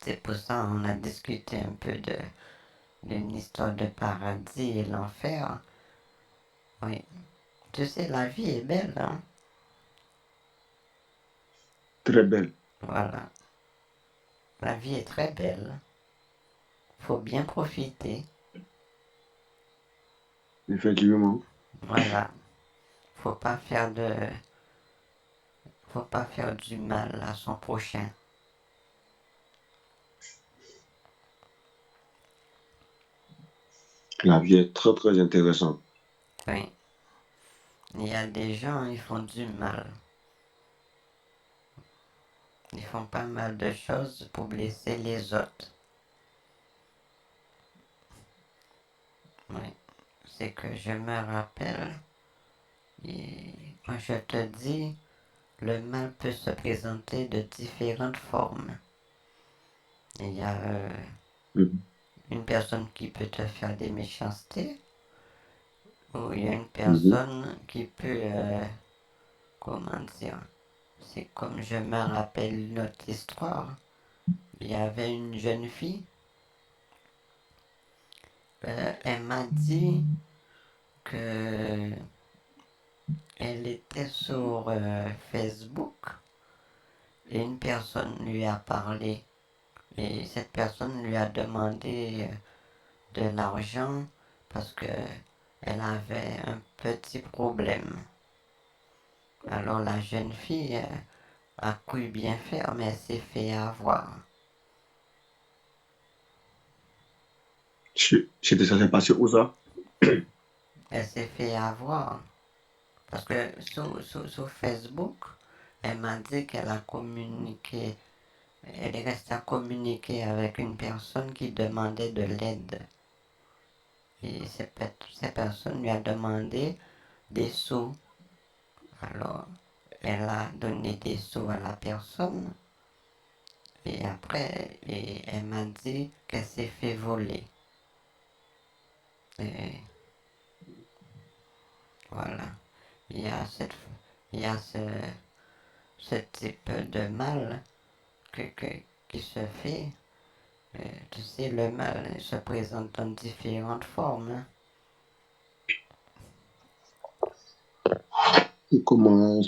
B: C'est pour ça qu'on a discuté un peu d'une histoire de paradis et l'enfer. Oui. Tu sais, la vie est belle, hein.
C: Très belle,
B: Voilà. La vie est très belle. Faut bien profiter.
C: effectivement.
B: Voilà. Faut pas faire de, faut pas faire du mal à son prochain.
C: La vie est très, très intéressante.
B: Oui. Il y a des gens, ils font du mal. Ils font pas mal de choses pour blesser les autres. Oui. C'est que je me rappelle. Et quand je te dis, le mal peut se présenter de différentes formes. Il y a
C: Mhm.
B: une personne qui peut te faire des méchancetés, ou il y a une
C: Mhm.
B: personne qui peut, comment dire, c'est comme je me rappelle notre histoire. Il y avait une jeune fille, elle m'a dit que elle était sur Facebook et une personne lui a parlé. Et cette personne lui a demandé de l'argent parce que elle avait un petit problème. Alors la jeune fille a cru bien faire, mais elle s'est fait avoir.
C: C'était ça, s'est passé où ça?
B: Elle s'est fait avoir parce que sur Facebook, elle m'a dit qu'elle a communiqué, elle est restée à communiquer avec une personne qui demandait de l'aide. Et cette personne lui a demandé des sous. Alors, elle a donné des sous à la personne et après, elle m'a dit qu'elle s'est fait voler. Et voilà. Il y a, cette, il y a ce type de mal qui se fait. Tu sais, le mal se présente dans différentes formes, hein.
C: Et comment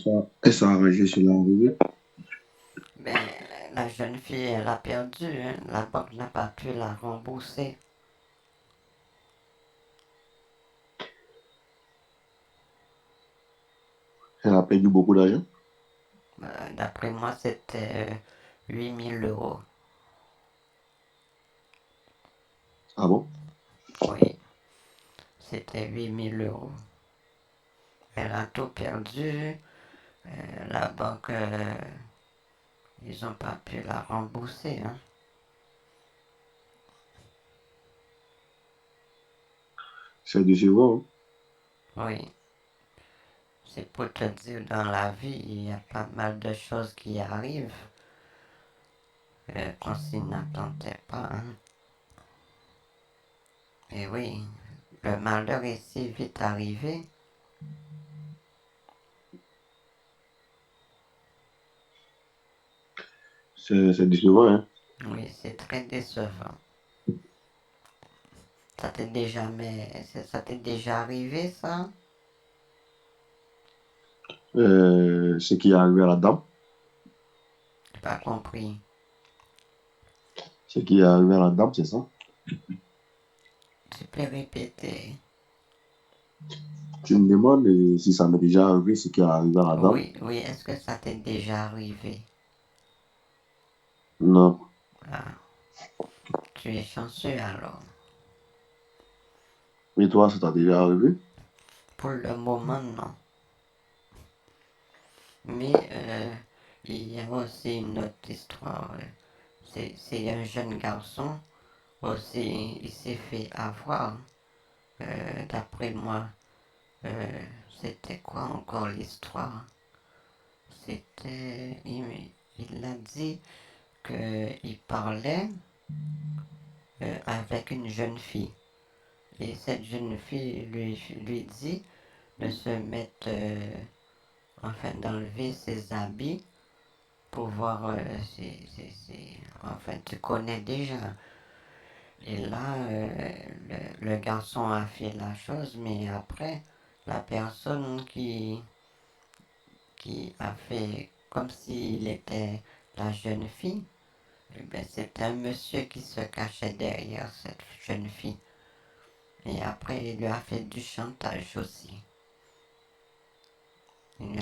C: elle s'est arrangée sur la rue?
B: Ben, la jeune fille, elle a perdu, hein. La banque n'a pas pu la rembourser.
C: Elle a perdu beaucoup d'argent.
B: D'après moi, c'était 8 000 euros.
C: Ah bon?
B: Oui, c'était 8 000 euros. Elle a tout perdu. La banque, ils n'ont pas pu la rembourser, hein.
C: C'est décevant, hein.
B: Oui, c'est pour te dire, dans la vie, il y a pas mal de choses qui arrivent. qu'on s'y n'attendait pas. Hein. Et oui, le malheur est si vite arrivé.
C: C'est décevant, hein.
B: Oui, c'est très décevant. Ça t'est déjà arrivé, ça?
C: Ce qui est arrivé à la dame,
B: J'ai pas compris.
C: ce qui est arrivé à la dame, c'est ça.
B: Tu peux répéter?
C: Tu me demandes si ça m'est déjà arrivé, ce qui est arrivé à la dame.
B: Oui, oui, est-ce que ça t'est déjà arrivé?
C: Non.
B: Ah, tu es chanceux alors.
C: Et toi, ça t'a déjà arrivé?
B: Pour le moment, non. Mais il y a aussi une autre histoire. C'est un jeune garçon aussi, il s'est fait avoir. D'après moi, euh, c'était quoi encore l'histoire? C'était, il a dit qu'il parlait avec une jeune fille. Et cette jeune fille lui dit de se mettre, enfin d'enlever ses habits pour voir enfin tu connais déjà. Et là, le garçon a fait la chose, mais après, la personne qui a fait comme s'il était la jeune fille, eh ben, c'est un monsieur qui se cachait derrière cette jeune fille. Et après, il lui a fait du chantage aussi.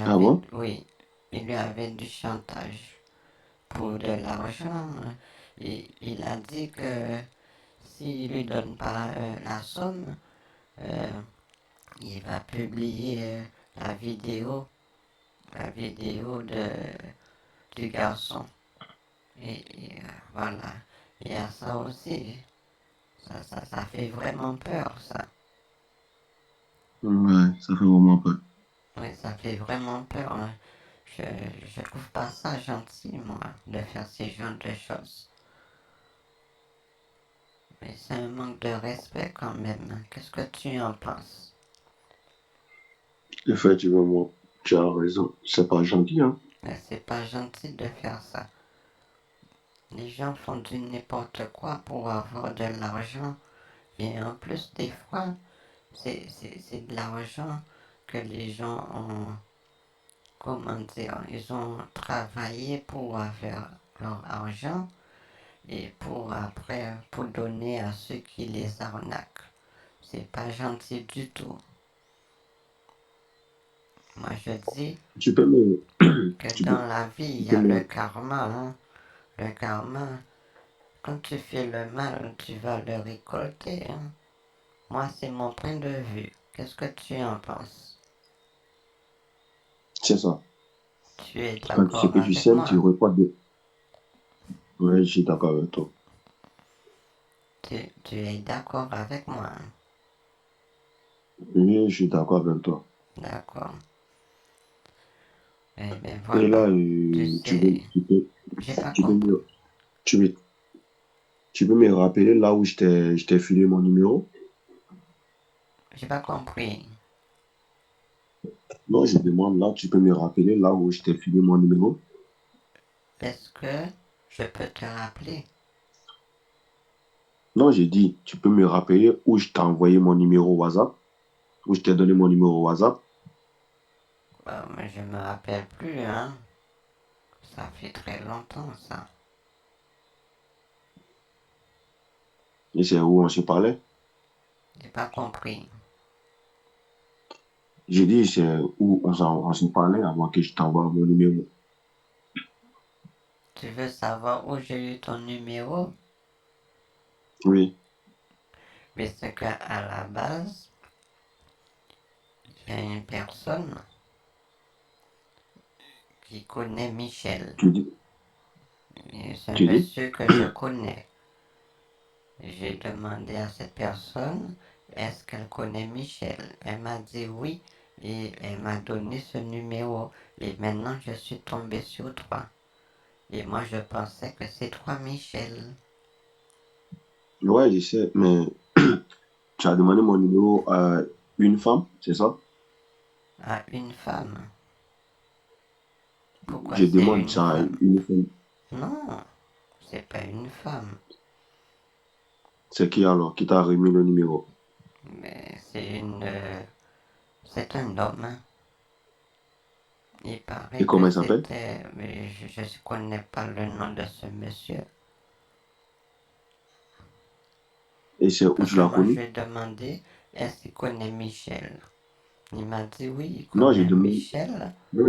C: Ah bon?
B: Oui, il lui avait du chantage pour de l'argent. Et il a dit que s'il lui donne pas la somme, euh, il va publier la vidéo du garçon. Et voilà. Il y a ça aussi. Ça fait vraiment peur, ça.
C: Ouais, ça fait vraiment peur.
B: Oui, ça fait vraiment peur. Hein. Je, je trouve pas ça gentil, moi, de faire ces genres de choses. Mais c'est un manque de respect quand même. Qu'est-ce que tu en penses?
C: Effectivement, tu as raison. C'est pas gentil, hein.
B: Mais c'est pas gentil de faire ça. Les gens font du n'importe quoi pour avoir de l'argent. Et en plus, des fois, c'est de l'argent que les gens ont, comment dire, ils ont travaillé pour avoir leur argent et pour après, pour donner à ceux qui les arnaquent. C'est pas gentil du tout. Moi, je dis
C: Tu peux me,
B: que
C: tu peux,
B: dans la vie, il
C: tu
B: y
C: peux
B: a le
C: me,
B: karma. Hein. Le karma, quand tu fais le mal, tu vas le récolter. Hein. Moi, c'est mon point de vue. Qu'est-ce que tu en penses?
C: c'est ça.
B: Tu es
C: Quand ce
B: d'accord
C: que tu
B: avec
C: sèmes, tu
B: moi?
C: récoltes de. Ouais, je suis d'accord avec toi.
B: Tu es d'accord avec moi? Hein.
C: Oui, je suis d'accord avec toi.
B: D'accord. Eh bien,
C: Et là,
B: voilà. Tu sais, j'ai pas
C: tu peux
B: compris.
C: me, tu me, tu peux me rappeler là où je t'ai filé mon numéro?
B: J'ai pas compris.
C: Non, je demande là, tu peux me rappeler là où je t'ai filé mon numéro?
B: Est-ce que je peux te rappeler?
C: Non, j'ai dit, tu peux me rappeler où je t'ai envoyé mon numéro WhatsApp, où je t'ai donné mon numéro WhatsApp.
B: Mais je me rappelle plus, hein. Ça fait très longtemps, ça.
C: Et c'est où on se parlait.
B: J'ai pas compris.
C: J'ai dit, c'est où on se parlait avant que je t'envoie mon numéro.
B: Tu veux savoir où j'ai eu ton numéro?
C: Oui,
B: Mais c'est qu'à la base, il y a une personne qui connaît Michel.
C: tu dis,
B: Et c'est un
C: tu dis.
B: monsieur que je connais. J'ai demandé à cette personne, est-ce qu'elle connaît Michel? Elle m'a dit oui et elle m'a donné ce numéro. Et maintenant, je suis tombé sur toi. Et moi, je pensais que c'est toi, Michel.
C: Ouais, je sais, mais tu as demandé mon numéro à une femme, c'est ça?
B: À une femme. Pourquoi
C: Je
B: c'est
C: demande
B: une
C: ça à
B: femme?
C: une femme.
B: Non, c'est pas une femme.
C: C'est qui alors qui t'a remis le numéro?
B: Mais c'est un homme, hein. Il
C: Et
B: paraît que
C: comment il s'appelle?
B: c'était, mais je ne connais pas le nom de ce monsieur.
C: Et c'est où
B: Parce
C: tu
B: que
C: l'as
B: moi,
C: connu?
B: je lui ai demandé, est-ce qu'il connaît Michel? Il m'a dit oui, il
C: Non,
B: connaît Michel.
C: non,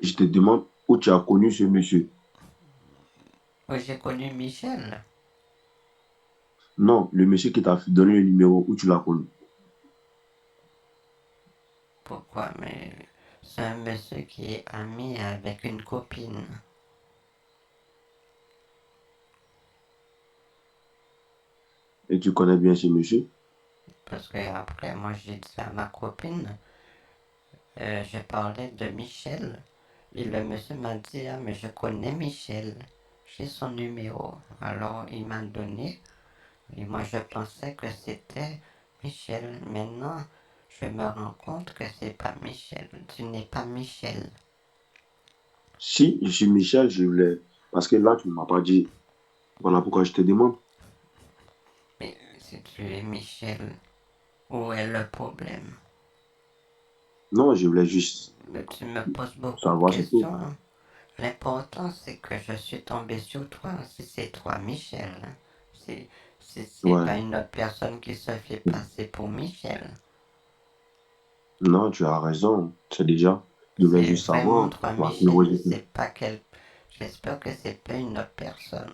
C: je te demande où tu as connu ce monsieur.
B: Oui, j'ai connu Michel.
C: Non, le monsieur qui t'a donné le numéro, où tu l'as connu.
B: Pourquoi? Mais c'est un monsieur qui est ami avec une copine.
C: Et tu connais bien ce monsieur?
B: Parce que après, moi, j'ai dit à ma copine, j'ai parlé de Michel. Et le monsieur m'a dit, ah, mais je connais Michel. J'ai son numéro. Alors, il m'a donné. Et moi, je pensais que c'était Michel. Maintenant, je me rends compte que c'est pas Michel. Tu n'es pas Michel.
C: Si je suis Michel, je voulais. Parce que là, tu ne m'as pas dit. Voilà pourquoi je te demande.
B: Mais si tu es Michel, où est le problème?
C: Non, je voulais juste
B: Mais tu me poses beaucoup de
C: savoir, c'est tout.
B: questions, hein. L'important, c'est que je suis tombé sur toi. Si c'est toi, Michel, hein. Si c'est
C: Ouais.
B: pas une autre personne qui se fait passer pour Michel.
C: Non, tu as raison. C'est déjà. Je voulais
B: C'est
C: juste
B: vraiment
C: savoir.
B: toi,
C: Ma
B: Michel.
C: curiosité.
B: C'est pas quel. J'espère que c'est pas une autre personne.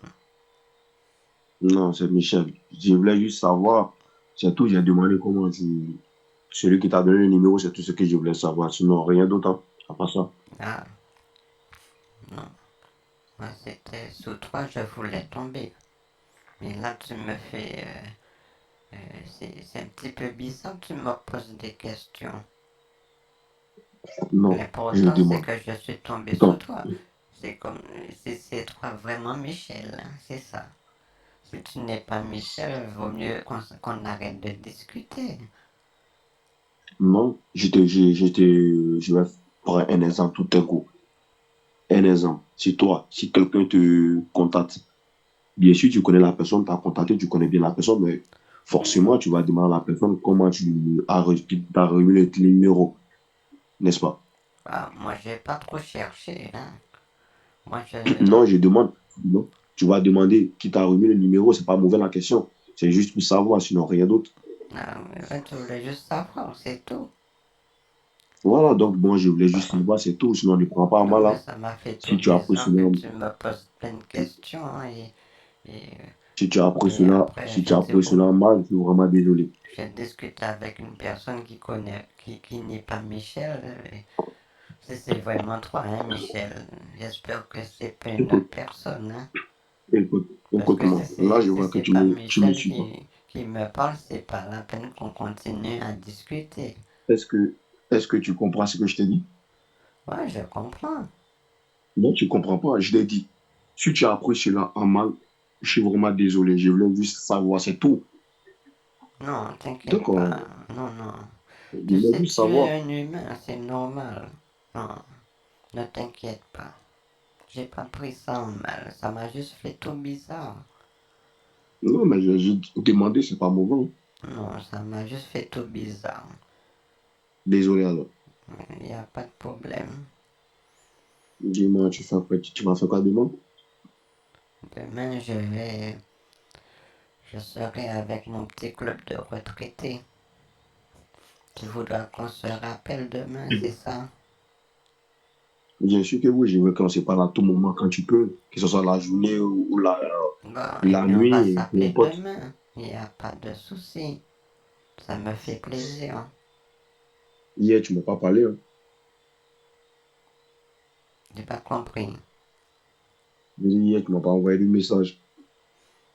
C: Non, c'est Michel. Je voulais juste savoir. C'est tout. J'ai demandé comment tu. Celui qui t'a donné le numéro, c'est tout ce que je voulais savoir. Sinon, rien d'autre, hein. À part ça.
B: Ah, non. Moi, c'était sous toi, je voulais tomber. Mais là, tu me fais. C'est un petit peu bizarre, tu me poses des questions.
C: Non, je
B: L'important, c'est
C: demande.
B: que je suis tombé sur
C: Attends.
B: toi. C'est comme si c'est toi vraiment Michel, hein, c'est ça. Si tu n'es pas Michel, vaut mieux qu'on arrête de discuter.
C: Non, je vais prendre un exemple tout un coup. Un exemple. Si toi, si quelqu'un te contacte, bien sûr, tu connais la personne, t'as contacté, tu connais bien la personne, mais
B: Oui.
C: forcément, tu vas demander à la personne comment qui t'a remis le numéro, n'est-ce pas?
B: Ah, moi, j'ai pas trop cherché, hein. Moi,
C: Non, je demande. Non. Tu vas demander qui t'a remis le numéro, c'est pas mauvais la question. C'est juste pour savoir, sinon rien d'autre.
B: ah, mais je voulais juste savoir, c'est tout.
C: Voilà, donc bon, je voulais juste savoir, c'est tout, sinon ne prends pas à
B: Non,
C: mal
B: mais
C: là.
B: ça m'a fait tout
C: Si tu as pris
B: bizarre que
C: cela,
B: tu me poses plein de questions et,
C: si tu as pris
B: et
C: cela,
B: après,
C: si tu as pris cela mal, je suis vraiment désolé.
B: j'ai discuté avec une personne qui n'est pas Michel. C'est vraiment toi, hein, Michel. J'espère que c'est pas une autre
C: Écoute,
B: personne, hein. Parce que
C: écoute-moi. Là, je
B: si
C: vois que
B: c'est pas
C: tu me
B: Michel
C: suis pas.
B: qui me parle, c'est pas la peine qu'on continue à discuter.
C: Est-ce que, est-ce que tu comprends ce que je t'ai dit?
B: Ouais, je comprends.
C: Non, tu comprends pas. Je t'ai dit, si tu as pris cela en mal, je suis vraiment désolé. Je voulais juste savoir, c'est tout.
B: Non, t'inquiète
C: D'accord.
B: pas. Non, non.
C: Je
B: Tu
C: voulais
B: sais,
C: juste
B: tu
C: savoir.
B: es un humain, c'est normal. Non, ne t'inquiète pas. J'ai pas pris ça en mal. Ça m'a juste fait tout bizarre.
C: Non, mais j'ai demandé, c'est pas mauvais.
B: Non, ça m'a juste fait tout bizarre.
C: Désolé alors.
B: Il n'y a pas de problème.
C: Dis-moi, tu m'as fait quoi demain?
B: Demain, je serai avec mon petit club de retraités. Tu voudras qu'on se rappelle demain, c'est ça?
C: Bien sûr que oui, je veux qu'on se parle à tout moment quand tu peux, que ce soit la journée ou
B: Bon, et
C: la
B: puis on va
C: nuit, peu
B: s'appeler
C: importe.
B: demain. Il n'y a pas de souci. Ça me fait plaisir.
C: Hier, tu m'as pas parlé, hein.
B: J'ai pas compris.
C: Je dis, hier, tu m'as pas envoyé de message.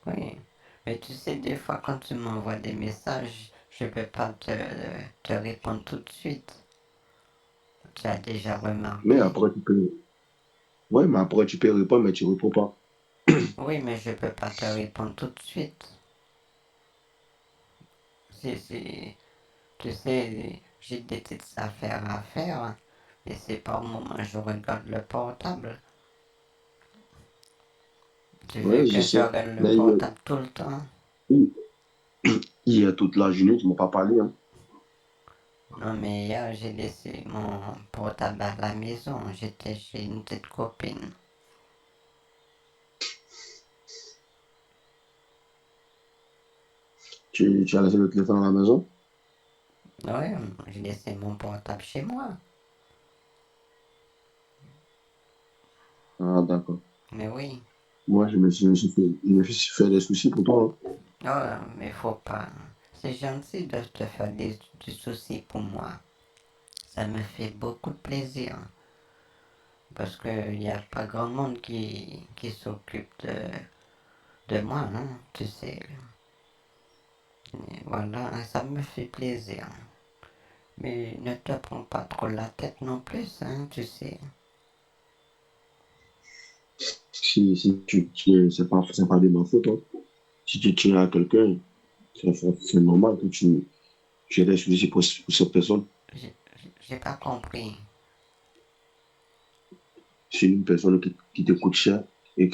B: Oui. Mais tu sais, des fois, quand tu m'envoies des messages, je peux pas te répondre tout de suite. Tu as déjà
C: Mais
B: remarqué.
C: après, tu peux. Ouais, mais après, tu peux répondre, mais tu réponds pas.
B: Oui, mais je peux pas te répondre tout de suite. Tu sais, j'ai des petites affaires à faire. Et c'est pas au moment où je regarde le portable. Tu veux
C: Ouais, je
B: que je
C: sais.
B: regarde le
C: Mais
B: portable tout le temps?
C: hier, toute la journée, tu m'as pas parlé, hein.
B: Non, mais hier, j'ai laissé mon portable à la maison. J'étais chez une petite copine.
C: Tu as laissé le téléphone à la maison?
B: Oui, j'ai laissé mon portable chez moi.
C: Ah, d'accord.
B: Mais oui.
C: Moi, je me suis fait des soucis pour toi, hein.
B: Oh, mais faut pas. C'est gentil de te faire du souci pour moi. Ça me fait beaucoup de plaisir. Parce qu'il n'y a pas grand monde qui s'occupe de moi, hein, tu sais. Et voilà, ça me fait plaisir. Mais ne te prends pas trop la tête non plus, hein, tu sais.
C: C'est pas de ma faute, hein. Si tu tiens à quelqu'un, c'est normal que tu aies des soucis pour cette personne.
B: J'ai pas compris.
C: C'est une personne qui te coûte cher et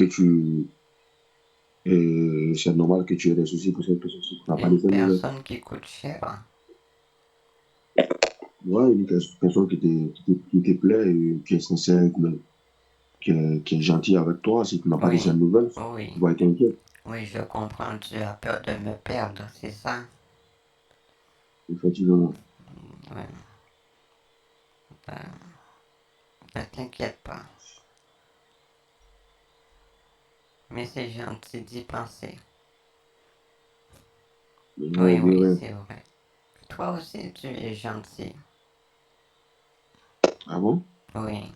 C: c'est normal que tu aies des soucis pour cette personne si tu n'as pas de
B: Une
C: ses nouvelles.
B: personne qui coûte cher.
C: Ouais, une personne qui te plaît et qui est sincère, qui est gentille avec toi, si tu n'as pas de ses
B: Oui,
C: nouvelles, tu
B: oui,
C: vas être inquiet.
B: oui, je comprends. Tu as peur de me perdre, c'est ça?
C: Effectivement.
B: Oui, ben, ne t'inquiète pas. Mais c'est gentil d'y penser.
C: Ouais,
B: Oui,
C: de
B: oui,
C: rien.
B: c'est vrai. Toi aussi, tu es gentil.
C: Ah bon?
B: Oui.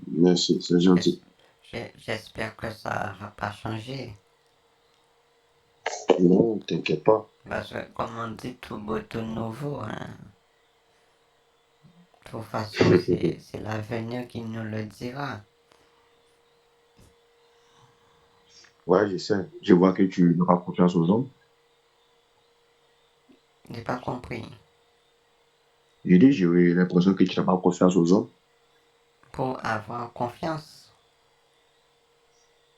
C: Merci, c'est gentil.
B: J'espère que ça va pas changer.
C: Non, t'inquiète pas.
B: Parce que, comme on dit, tout beau, tout nouveau, hein. De toute façon, c'est l'avenir qui nous le dira.
C: Ouais, je sais. Je vois que tu n'as pas confiance aux hommes.
B: J'ai pas compris.
C: J'ai dit, j'ai eu l'impression que tu n'as pas confiance aux hommes.
B: Pour avoir confiance,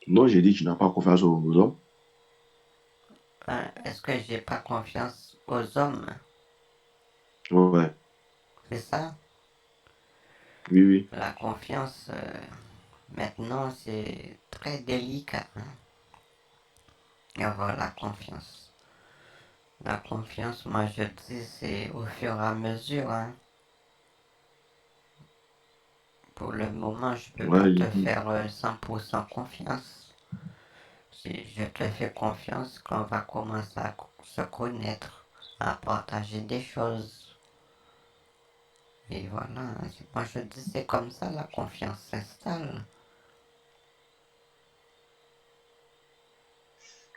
C: Non, j'ai dit, tu n'as pas confiance aux hommes.
B: hein, est-ce que j'ai pas confiance aux hommes?
C: Ouais,
B: C'est ça?
C: oui, oui.
B: La confiance, maintenant, c'est très délicat, hein, avoir la confiance. La confiance, moi je dis, c'est au fur et à mesure, hein. Pour le moment, je peux pas
C: Ouais,
B: te faire 100% confiance. Si je te fais confiance, qu'on va commencer à se connaître, à partager des choses. Et voilà, moi je dis c'est comme ça la confiance s'installe.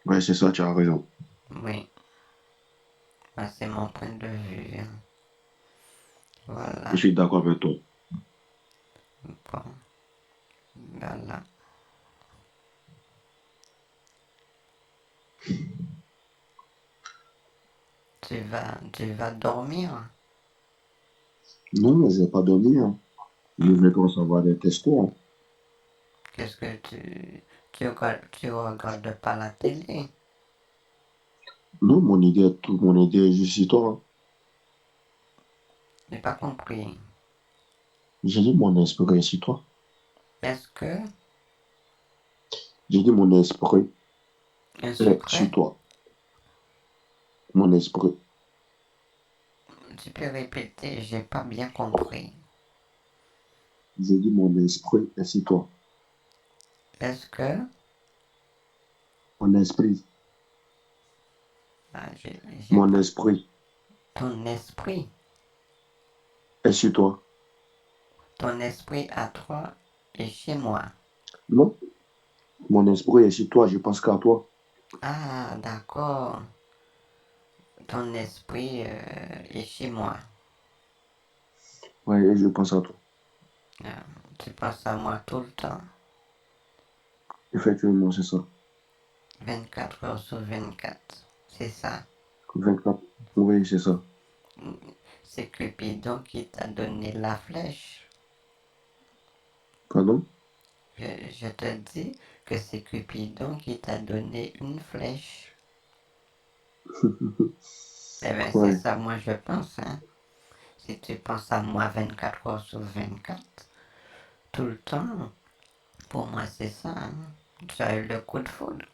C: ouais, c'est ça, tu as raison.
B: Oui, ben, c'est mon point de vue, hein.
C: Je
B: Voilà,
C: suis d'accord avec toi.
B: bon, voilà. Tu vas dormir?
C: Non, je vais pas dormir, hein. Je
B: Hmm.
C: vais recevoir des textos, hein.
B: Qu'est-ce que tu regardes pas la télé?
C: Non, mon idée est juste sur toi, hein.
B: J'ai pas compris.
C: J'ai dit mon esprit est sur toi.
B: Est-ce que
C: J'ai dit mon esprit
B: un
C: est sur
B: secret?
C: toi. Mon esprit.
B: Tu peux répéter, j'ai pas bien compris.
C: J'ai dit mon esprit est sur toi.
B: Est-ce que
C: Mon esprit.
B: ah, j'ai
C: Mon
B: pas
C: esprit
B: ton esprit,
C: est sur toi.
B: ton esprit à toi et chez moi.
C: Non, mon esprit est sur toi, je pense qu'à toi.
B: Ah, d'accord. Ton esprit est chez moi.
C: Ouais, et je pense à toi.
B: Ah, Tu penses à moi tout le temps,
C: Effectivement, c'est ça.
B: 24 heures sur 24. C'est ça.
C: 24. Oui, c'est ça.
B: C'est Cupidon qui t'a donné la flèche.
C: Pardon?
B: Je te dis que c'est Cupidon qui t'a donné une flèche. Eh bien, c'est
C: Ouais.
B: ça, moi, je pense. Hein. Si tu penses à moi 24 heures sur 24, tout le temps, pour moi, c'est ça. Hein. Tu as eu le coup de foudre.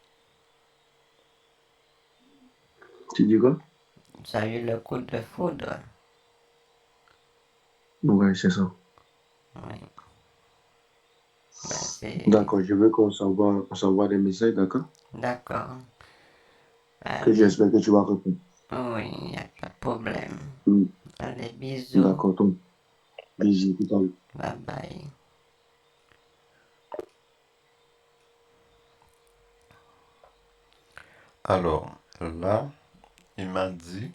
C: Tu dis quoi?
B: Tu as eu le coup de foudre.
C: Ouais, c'est ça.
B: Oui. Ben, c'est...
C: D'accord, je veux qu'on s'envoie des messages, d'accord?
B: D'accord.
C: Que
B: Allez.
C: j'espère que tu vas répondre.
B: Oui, il n'y a pas de problème.
C: Hmm.
B: Allez, bisous.
C: D'accord, donc, bisous, tout à l'heure.
B: Bye bye.
A: Alors, là, il m'a dit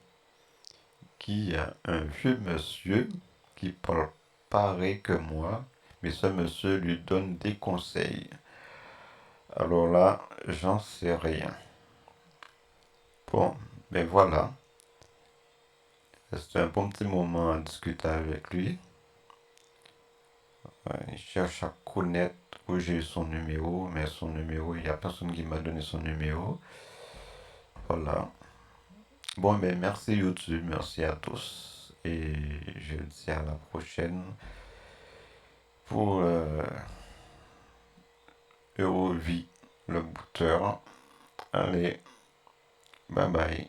A: qu'il y a un vieux monsieur qui parle pareil que moi, mais ce monsieur lui donne des conseils. Alors là, j'en sais rien. Bon, ben voilà. C'est un bon petit moment à discuter avec lui. Ouais, il cherche à connaître où j'ai eu son numéro, mais son numéro, il n'y a personne qui m'a donné son numéro. Voilà. Bon, ben merci YouTube, merci à tous. Et je dis à la prochaine pour Eurovie, le booter. Allez, bye bye.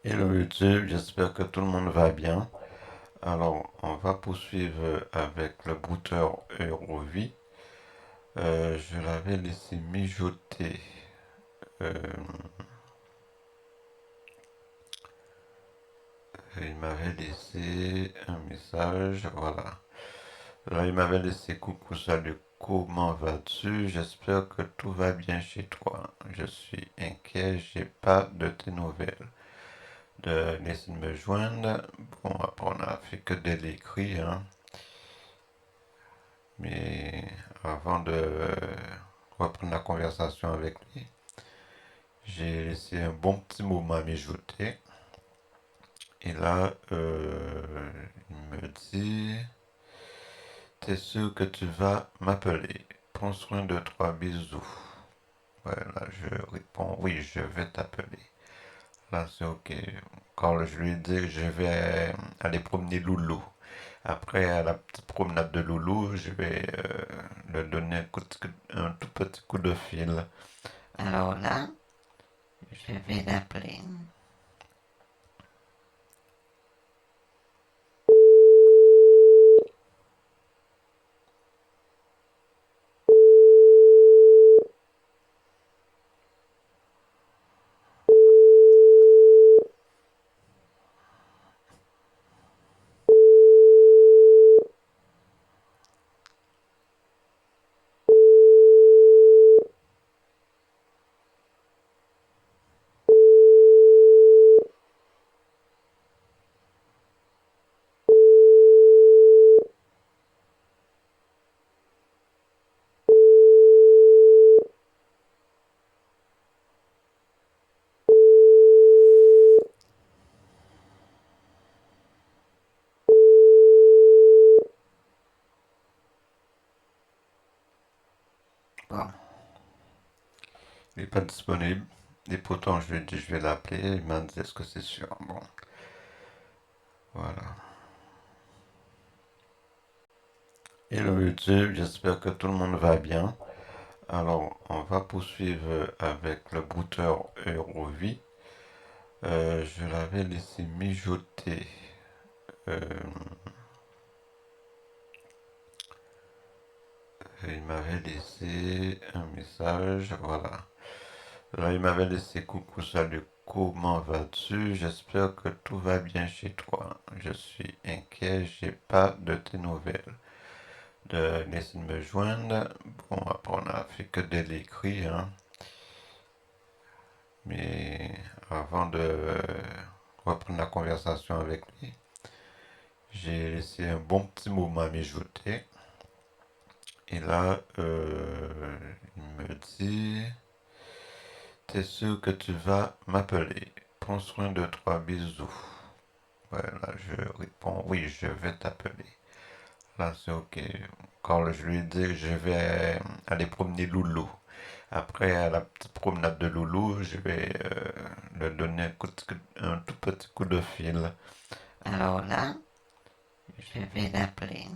A: Hello YouTube, j'espère que tout le monde va bien. Alors, on va poursuivre avec le booter Eurovie. Je l'avais laissé mijoter. Euh, il m'avait laissé un message, voilà. Là, il m'avait laissé coucou, salut, comment vas-tu? J'espère que tout va bien chez toi. Je suis inquiet, j'ai pas de tes nouvelles. D'essayer de me joindre. Bon, après, on a fait que de l'écrit, hein. Mais avant de reprendre la conversation avec lui, j'ai laissé un bon petit moment à mijoter. Et là, il me dit, t'es sûr que tu vas m'appeler? Prends soin de toi, bisous. Voilà, je réponds, oui, je vais t'appeler. Là, c'est ok. Quand je lui dis que je vais aller promener Loulou. Après la petite promenade de Loulou, je vais lui donner un tout petit coup de fil.
B: Alors là, je vais l'appeler. Bon,
A: Il n'est pas disponible. Et pourtant, je lui ai dit je vais l'appeler. Il m'a dit est-ce que c'est sûr? Bon, voilà. Hello YouTube, j'espère que tout le monde va bien. Alors, on va poursuivre avec le booter Eurovie. Je l'avais laissé mijoter. Euh, il m'avait laissé un message, voilà. Là, il m'avait laissé coucou, salut, comment vas-tu? J'espère que tout va bien chez toi. Je suis inquiet, j'ai pas de tes nouvelles. d'essayer de me joindre. Bon, après, on a fait que de l'écrit, hein. Mais avant de reprendre la conversation avec lui, j'ai laissé un bon petit moment mijoter. Et là, il me dit, t'es sûr que tu vas m'appeler? Prends soin de toi, bisous. Voilà, je réponds, oui, je vais t'appeler. Là, c'est ok. Quand je lui dis que je vais aller promener Loulou. Après, à la petite promenade de Loulou, je vais lui donner un tout petit coup de fil.
B: Alors là, je vais l'appeler.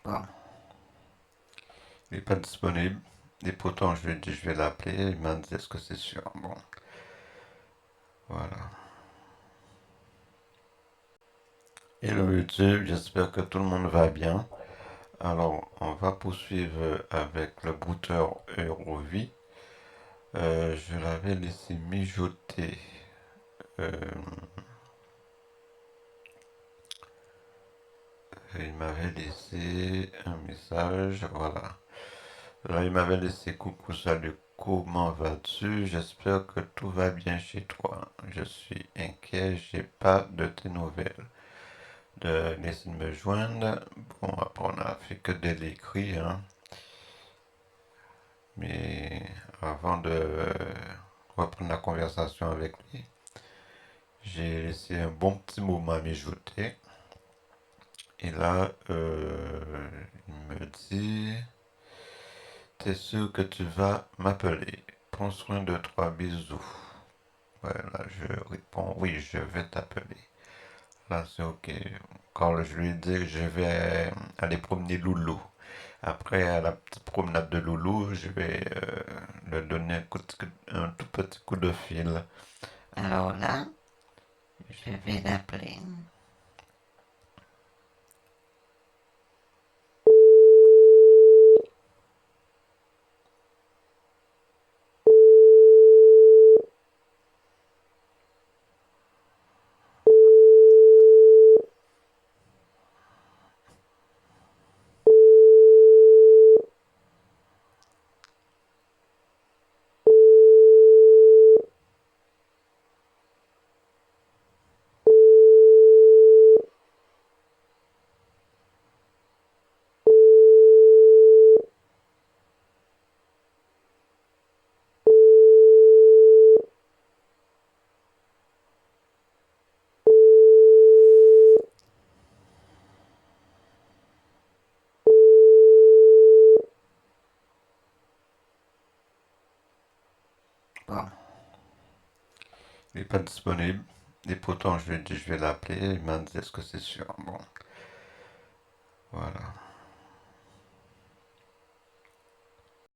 B: Bon,
A: Il n'est pas disponible. Et pourtant, je lui ai dit, je vais l'appeler. Il m'a dit, est-ce que c'est sûr? Bon, voilà. Hello YouTube, j'espère que tout le monde va bien. Alors, on va poursuivre avec le brouteur Eurovi. Je l'avais laissé mijoter. Euh, il m'avait laissé un message, voilà. Là, il m'avait laissé coucou, salut, comment vas-tu? J'espère que tout va bien chez toi. Je suis inquiet, j'ai pas de tes nouvelles. D'essayer de me joindre. Bon, après, on a fait que de l'écrit, hein. Mais avant de reprendre la conversation avec lui, j'ai laissé un bon petit moment mijoter. Et là, il me dit, t'es sûr que tu vas m'appeler? Prends soin de toi, bisous. Voilà, je réponds, oui, je vais t'appeler. Là, c'est ok. Quand je lui dis que je vais aller promener Loulou. Après, à la petite promenade de Loulou, je vais lui donner un tout petit coup de fil.
B: alors là, je vais l'appeler. Bon,
A: Il n'est pas disponible. Et pourtant, je lui ai dit, je vais l'appeler. Il m'a dit, est-ce que c'est sûr? Bon, voilà.